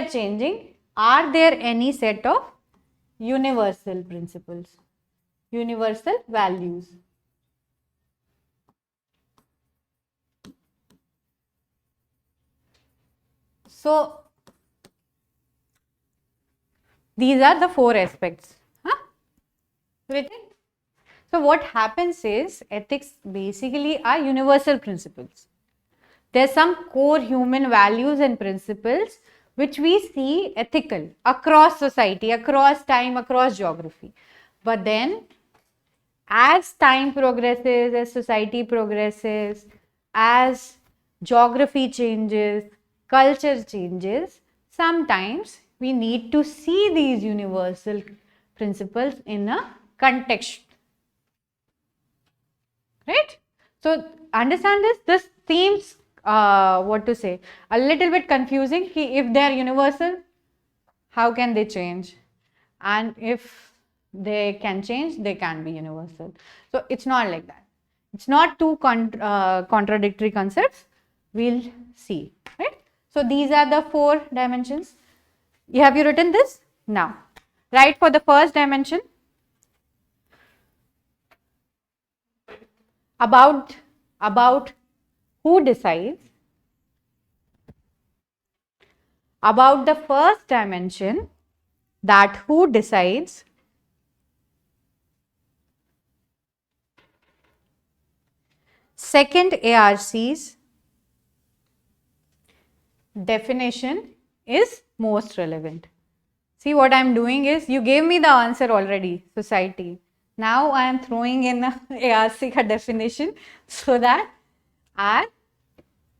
changing, are there any set of universal principles, universal values? So these are the four aspects. Written? So what happens is ethics basically are universal principles. There's some core human values and principles which we see ethical across society, across time, across geography. But then as time progresses, as society progresses, as geography changes, culture changes, sometimes we need to see these universal principles in a context, right? So understand this? This seems, what to say, a little bit confusing. If they are universal, how can they change? And if they can change, they can be universal. So it's not like that. It's not two contradictory concepts. We'll see, right? So these are the 4 dimensions. Have you written this? Now, write for the first dimension. About who decides. About the first dimension, that who decides. Second ARC's definition is most relevant. See, what I am doing is, you gave me the answer already, society. Now I am throwing in a ARC ka definition so that our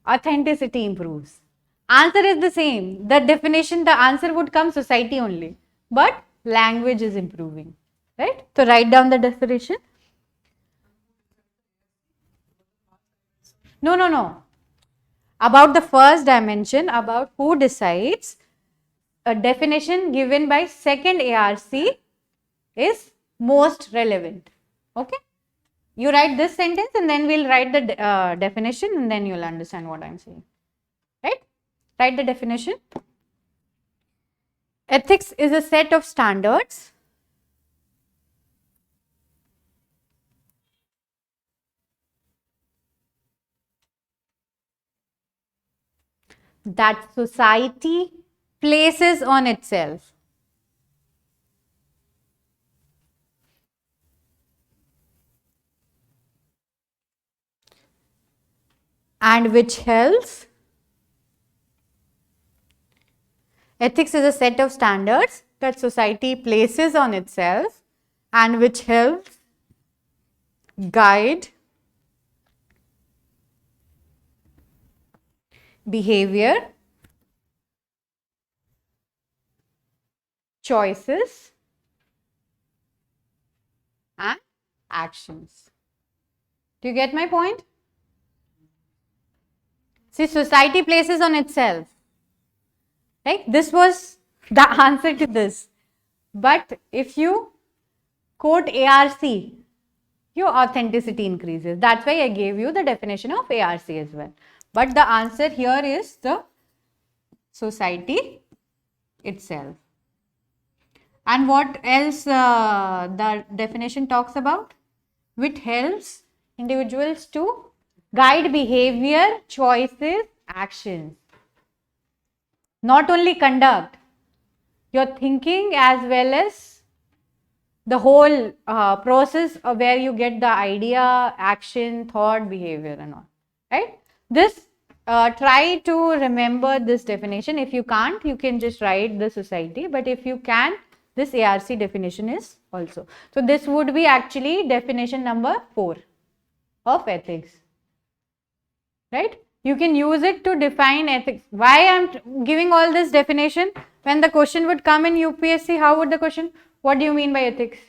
authenticity improves. Answer is the same. The definition, the answer would come society only. But language is improving. Right? So write down the definition. No. About the first dimension, about who decides, a definition given by second ARC is most relevant. Okay? You write this sentence and then we'll write the definition, and then you'll understand what I'm saying. Right? Write the definition. Ethics is a set of standards that society places on itself and which helps. Ethics is a set of standards that society places on itself and which helps guide behavior, choices, and actions. Do you get my point? See, society places on itself. Right? This was the answer to this. But if you quote ARC, your authenticity increases. That's why I gave you the definition of ARC as well. But the answer here is the society itself. And what else the definition talks about? Which helps individuals to guide behavior, choices, actions. Not only conduct, your thinking as well as the whole process of where you get the idea, action, thought, behavior and all. Right? This, try to remember this definition. If you can't, you can just write the society. But if you can, this ARC definition is also. So this would be actually definition number 4 of ethics. Right? You can use it to define ethics. Why I am giving all this definition? When the question would come in UPSC, how would the question? What do you mean by ethics?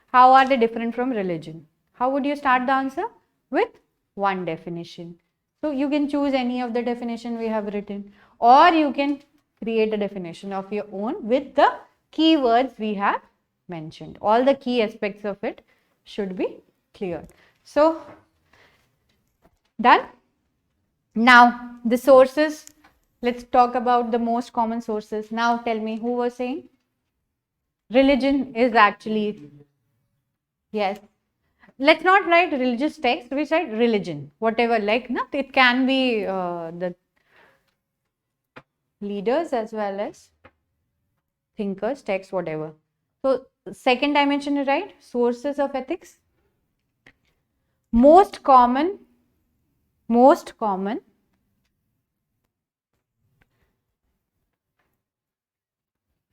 How are they different from religion? How would you start the answer? With one definition. So you can choose any of the definition we have written, or you can create a definition of your own with the keywords we have mentioned. All the key aspects of it should be clear. So, done? Now, the sources. Let's talk about the most common sources. Now, tell me, who was saying? Religion is actually, yes. Let's not write religious text, we write religion. Whatever, like, no, it can be the leaders as well as thinkers, text, whatever. So, second dimension is right, sources of ethics. Most common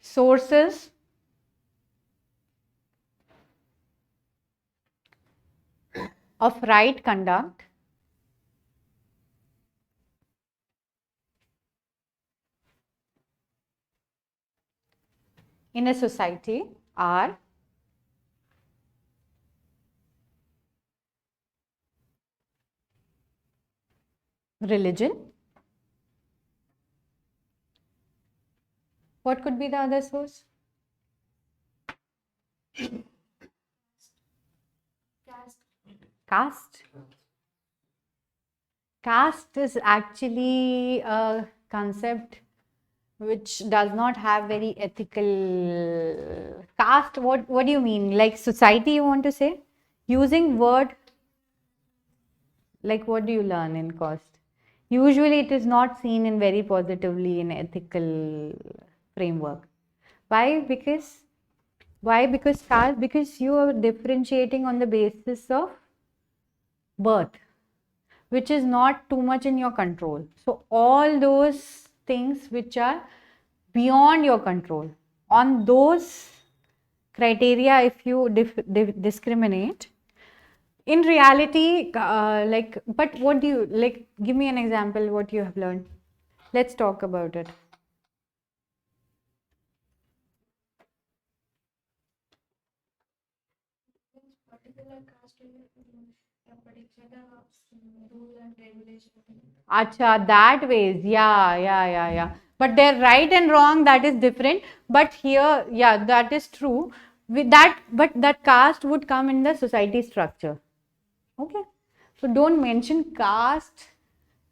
sources of right conduct in a society are Religion. What could be the other source? Caste. Caste. Caste is actually a concept which does not have very ethical. Caste, what do you mean? Like society you want to say? Using word, like what do you learn in caste? Usually it is not seen in very positively in ethical framework. Why? Because caste, because you are differentiating on the basis of birth, which is not too much in your control. So all those things which are beyond your control, on those criteria, if you discriminate, in reality, but what do you, like, give me an example what you have learned. Let's talk about it. Particular caste will particular rule and regulation. Acha, that ways, yeah. But they're right and wrong, that is different. But here, yeah, that is true. With that, but that caste would come in the society structure. Okay. So don't mention caste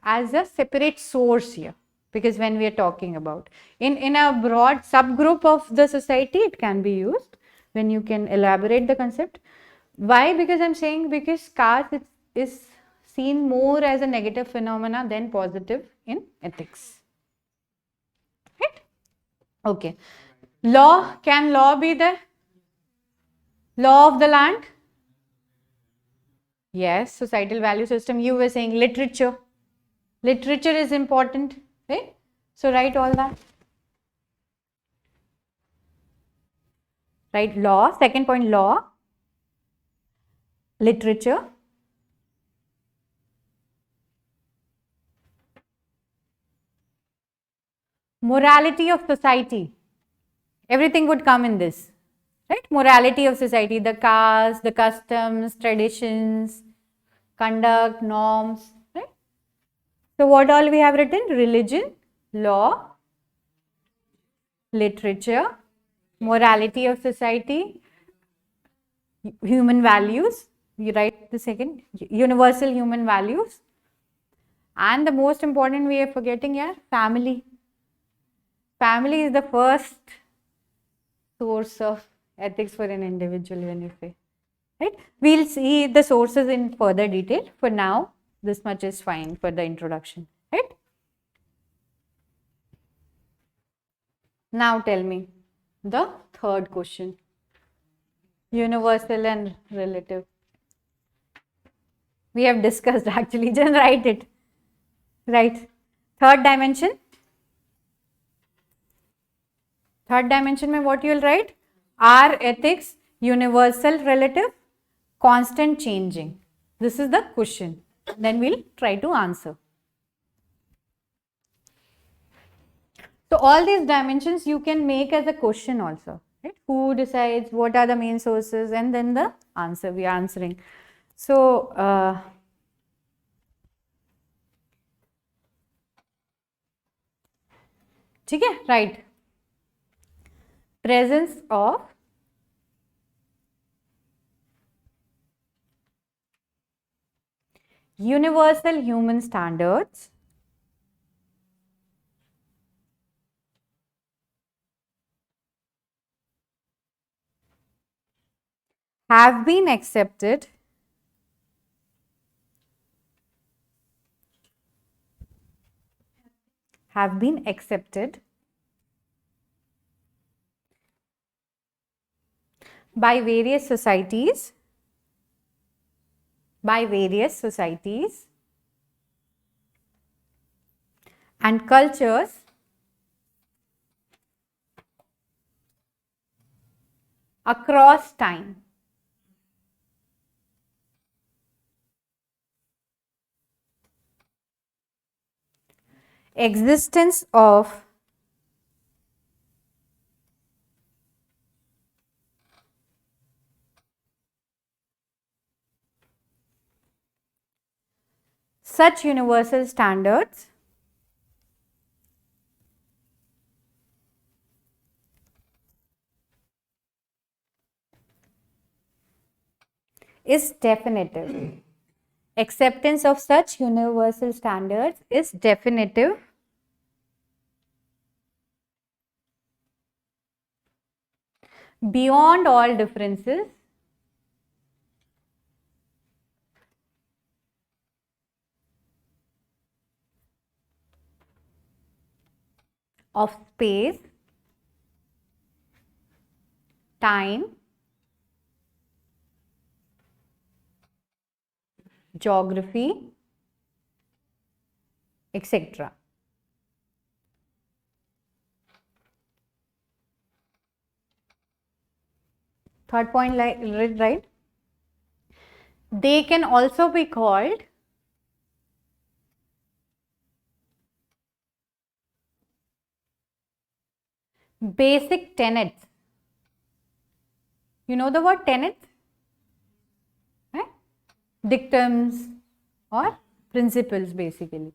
as a separate source here. Because when we are talking about in a broad subgroup of the society, it can be used when you can elaborate the concept. Why? Because I'm saying because caste is seen more as a negative phenomena than positive in ethics. Right? Okay. Law, can law be the law of the land? Yes, societal value system. You were saying literature. Literature is important, right? So write all that. Right, law. Second point, law. Literature. Morality of society. Everything would come in this. Right? Morality of society, the caste, the customs, traditions, conduct, norms. Right? So what all we have written? Religion, law, literature, morality of society, human values. You write the second, universal human values. And the most important we are forgetting here, family. Family is the first source of ethics for an individual when you say. Right? We'll see the sources in further detail. For now, this much is fine for the introduction. Right? Now tell me the third question. Universal and relative. We have discussed actually, just write it. Right. Third dimension. Third dimension mein what you will write? Are ethics universal, relative, constant, changing? This is the question. Then we'll try to answer. So all these dimensions you can make as a question also. Right? Who decides? What are the main sources? And then the answer we are answering. So ठीक है, right? Presence of universal human standards have been accepted by various societies and cultures across time. Existence of such universal standards is definitive. Acceptance of such universal standards is definitive beyond all differences of space, time, geography, etc. Third point, right? They can also be called basic tenets. You know the word tenets? Right? Dictums or principles basically.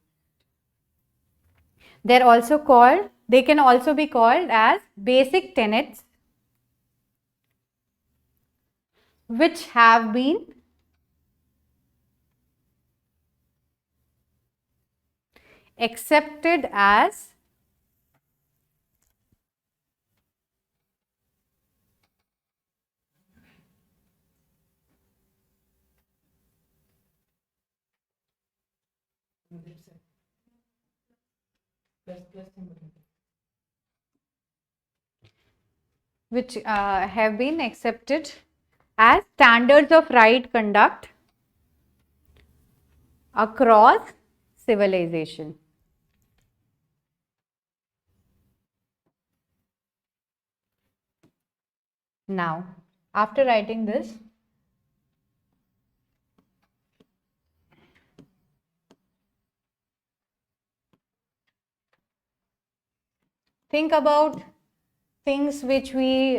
They can also be called as basic tenets which have been accepted as have been accepted as standards of right conduct across civilization. Now, after writing this, think about things which we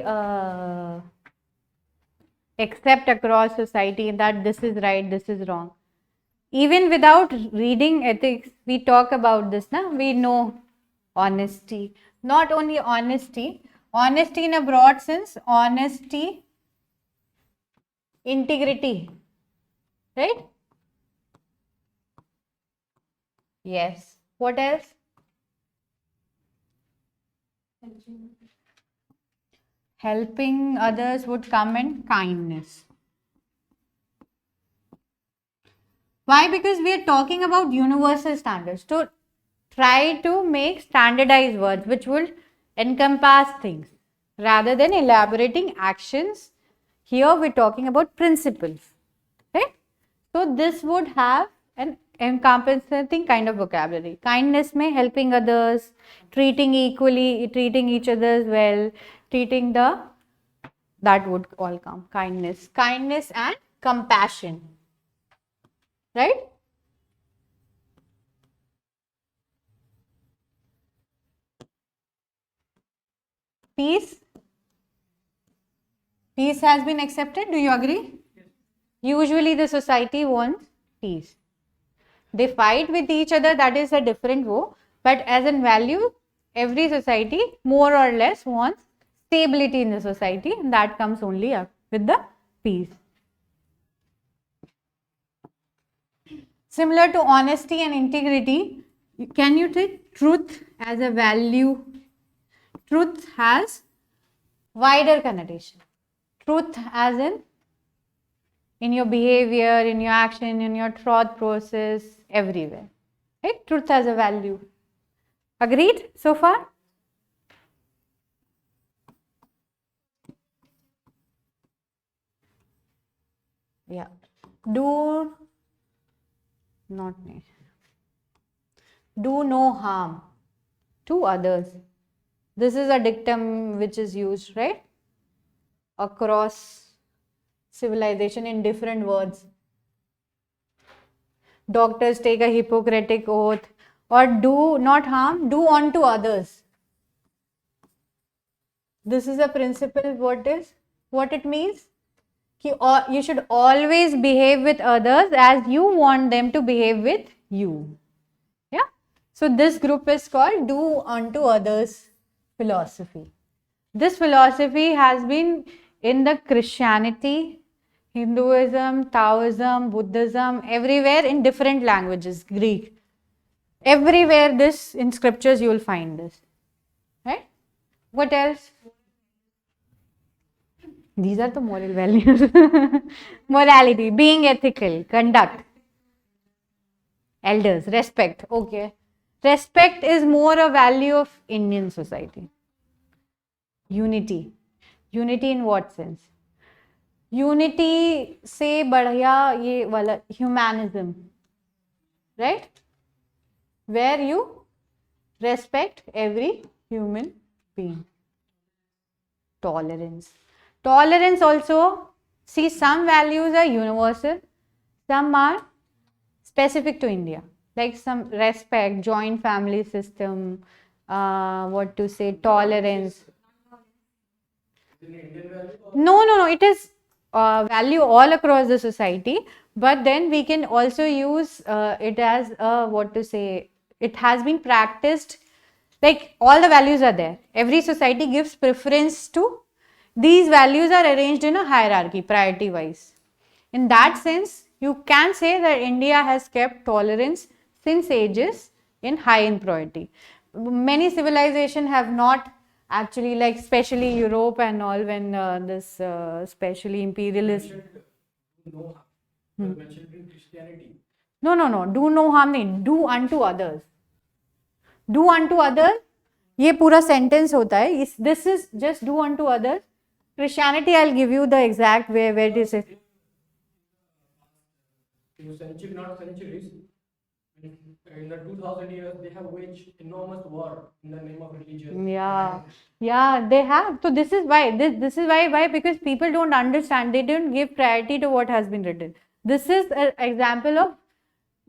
accept across society, that this is right, this is wrong. Even without reading ethics, we talk about this, na? We know honesty. Not only honesty in a broad sense, honesty, integrity, right? Yes. What else? Helping others would come in kindness. Why? Because we are talking about universal standards. So try to make standardized words which will encompass things rather than elaborating actions. Here we're talking about principles, right? So this would have an encompassing kind of vocabulary. Kindness may helping others, treating equally, treating each other well, that would all come. Kindness and compassion, right? Peace has been accepted. Do you agree? Yes. Usually the society wants peace. They fight with each other, that is a different woe. But as in value, every society more or less wants stability in the society, and that comes only up with the peace. Similar to honesty and integrity, can you take truth as a value? Truth has wider connotation. Truth as in your behavior, in your action, in your thought process, everywhere. Right? Truth has a value. Agreed so far? Yeah. Do no harm to others. This is a dictum which is used, right, across civilization in different words. Doctors take a Hippocratic oath, or do not harm, do unto others. This is a principle. What it means? You should always behave with others as you want them to behave with you. Yeah. So this group is called Do Unto Others philosophy. This philosophy has been in the Christianity, Hinduism, Taoism, Buddhism, everywhere in different languages, Greek. Everywhere this in scriptures you will find this. Right? What else? These are the moral values. Morality, being ethical, conduct. Elders, respect. Okay. Respect is more a value of Indian society. Unity. Unity in what sense? Unity से बढ़िया ये वाला humanism, right? Where you respect every human being. Tolerance. Tolerance also, see, some values are universal, some are specific to India, like some respect, joint family system, what to say, tolerance. No, it is value all across the society, but then we can also use it as what to say, it has been practiced, like all the values are there. Every society gives preference to these values, are arranged in a hierarchy, priority wise. In that sense, you can say that India has kept tolerance since ages in high in priority. Many civilizations have not actually, like especially Europe and all, when this especially imperialist. No, you mentioned in Christianity. No, do no harm नहीं, do unto others. Do unto others, ये पूरा sentence होता है. This is just do unto others. Christianity, I'll give you the exact where it is. In centuries, not centuries, in the 2000 years, they have waged enormous war in the name of religion. Yeah, they have. So this is why. This is why? Because people don't understand. They don't give priority to what has been written. This is an example of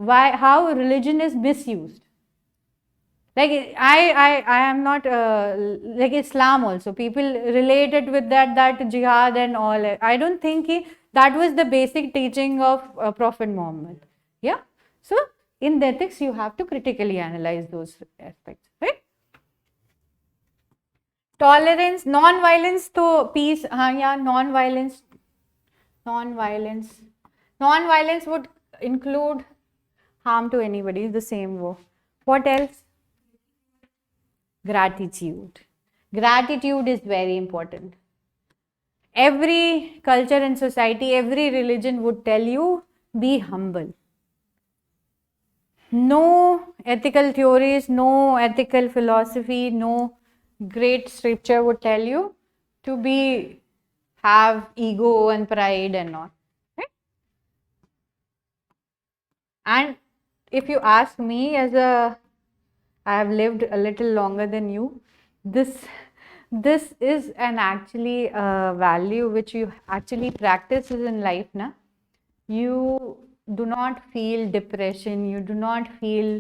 how religion is misused. Like I am not like Islam also. People relate it with that jihad and all. I don't think that was the basic teaching of Prophet Muhammad. Yeah. So in the ethics, you have to critically analyze those aspects, right? Tolerance, non-violence, to peace. Yeah, non-violence. Non-violence would include harm to anybody. The same way. What else? Gratitude. Gratitude is very important. Every culture and society, every religion would tell you, be humble. No ethical theories, no ethical philosophy, no great scripture would tell you to have ego and pride and all. Right? And if you ask me, I have lived a little longer than you, this is an actually value which you actually practice in life, na? You do not feel depression, you do not feel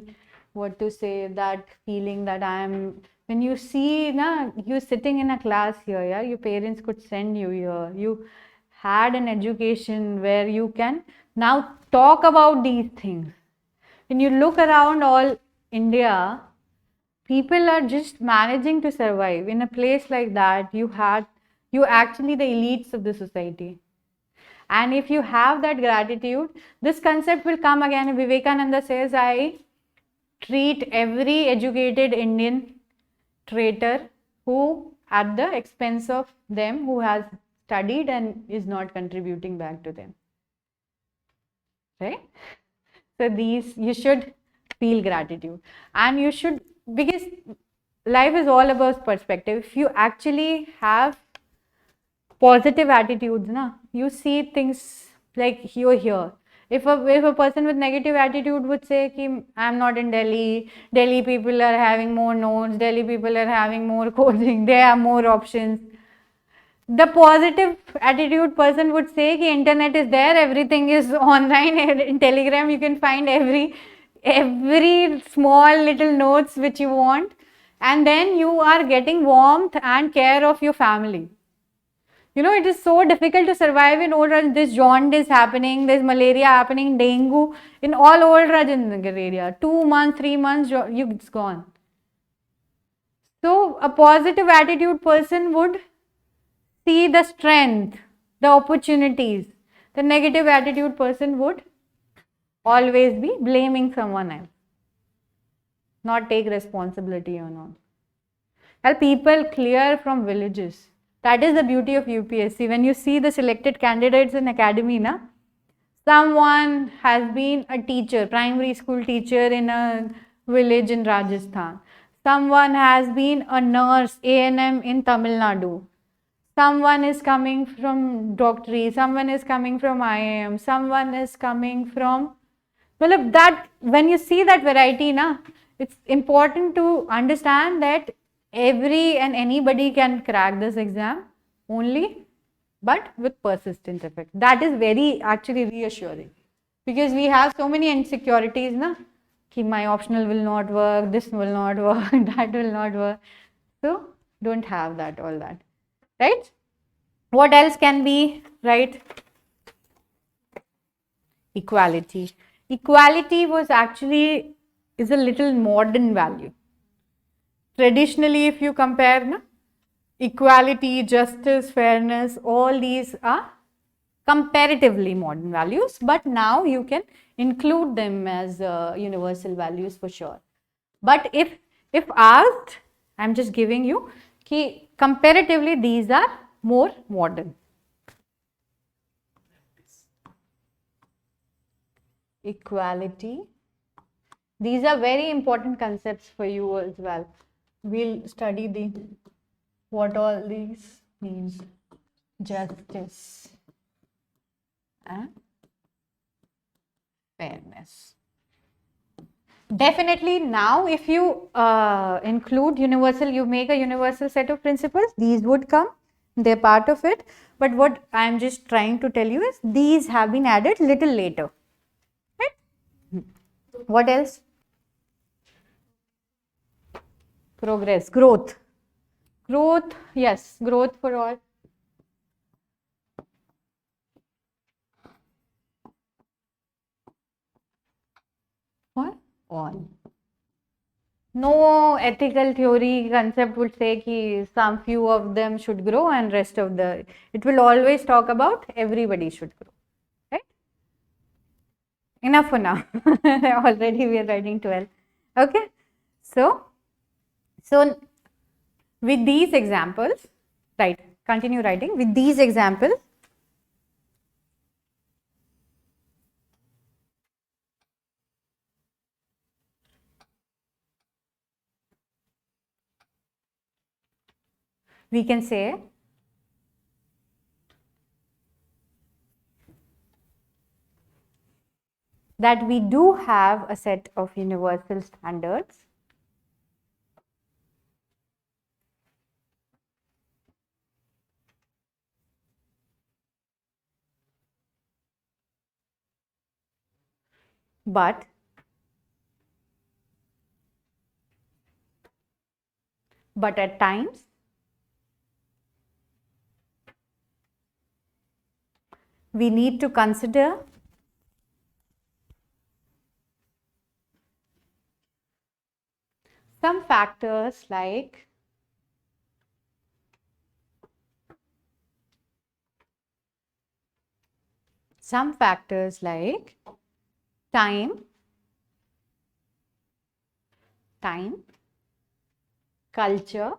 what to say, that feeling that when you see you sitting in a class here, yeah, your parents could send you here, you had an education where you can now talk about these things. When you look around all India, people are just managing to survive. In a place like that, you actually the elites of the society. And if you have that gratitude, this concept will come again. Vivekananda says, I treat every educated Indian traitor who at the expense of them who has studied and is not contributing back to them. Right? So you should feel gratitude, and you should, because life is all about perspective. If you actually have positive attitudes, you see things like you're here. If a person with negative attitude would say, I'm not in Delhi, Delhi people are having more notes, Delhi people are having more coding, they have more options. The positive attitude person would say, internet is there, everything is online, in Telegram you can find every small little notes which you want, and then you are getting warmth and care of your family. You know, it is so difficult to survive in old Raj. This jaundice happening, there's malaria happening, dengue in all old Rajendra area. 2 months, 3 months, it's gone. So a positive attitude person would see the strength, the opportunities. The negative attitude person would always be blaming someone else, not take responsibility on all. Well, people clear from villages. That is the beauty of UPSC. When you see the selected candidates in academy, na, someone has been a teacher, primary school teacher in a village in Rajasthan. Someone has been a nurse, A&M in Tamil Nadu. Someone is coming from doctorate, someone is coming from IIM, someone is coming from, well, that when you see that variety, na, it's important to understand that every and anybody can crack this exam only, but with persistent effort. That is very actually reassuring, because we have so many insecurities, na, ki my optional will not work, this will not work, that will not work. So don't have that, all that, right? What else can be, right? Equality. Equality was actually, is a little modern value. Traditionally, if you compare, na, equality, justice, fairness, all these are comparatively modern values, but now you can include them as universal values for sure. But if asked, I'm just giving you ki comparatively these are more modern. Equality. These are very important concepts for you as well. We'll study what all these means. Justice and fairness. Definitely now if you include universal, you make a universal set of principles, these would come, they're part of it. But what I am just trying to tell you is these have been added little later. Right? What else? Progress, growth. Growth, yes, growth for all. For all. No ethical theory concept would say ki some few of them should grow and rest of the, it will always talk about everybody should grow, right? Enough for now. Already we are writing 12. Okay. So with these examples, right, continue writing. With these examples, we can say that we do have a set of universal standards but at times we need to consider some factors like time, culture,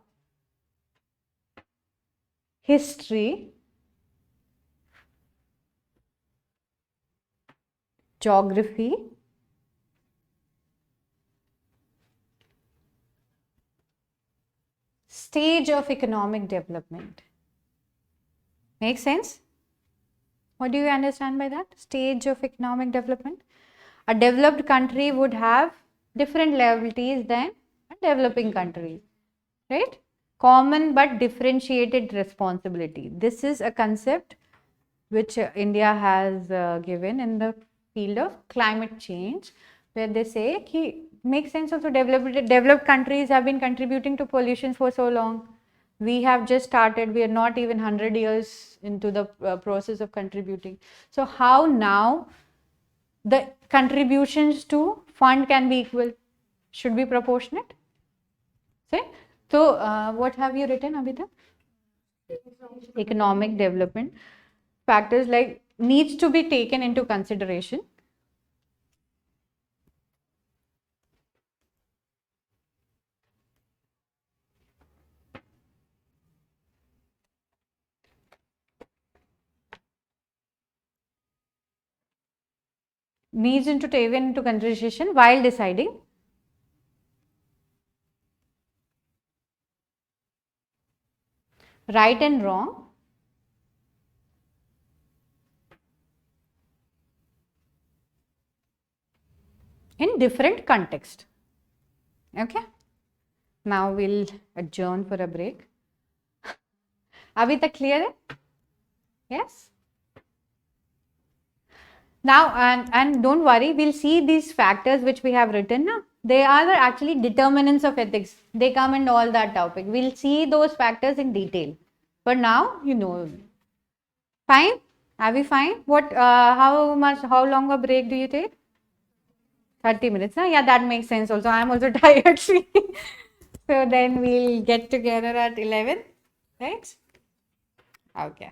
history, geography, stage of economic development. Make sense? What do you understand by that? Stage of economic development. A developed country would have different liabilities than a developing country, right? Common but differentiated responsibility. This is a concept which India has given in the field of climate change, where they say ki makes sense also developed countries have been contributing to pollution for so long. We have just started. We are not even 100 years into the process of contributing. So how now the contributions to fund can be equal? Should be proportionate. See? So what have you written, Abhita? Economic development. Factors like needs to be taken into consideration. Needs to taken into consideration while deciding right and wrong in different context. Okay. Now we'll adjourn for a break. Abhi tak clear hai? Yes. Now and don't worry, we'll see these factors which we have written now. They are actually determinants of ethics. They come in all that topic. We'll see those factors in detail. But now you know. Fine? Are we fine? What? How long a break do you take? 30 minutes. Huh? Yeah, that makes sense. Also, I'm also tired. So then we'll get together at 11, right? Okay.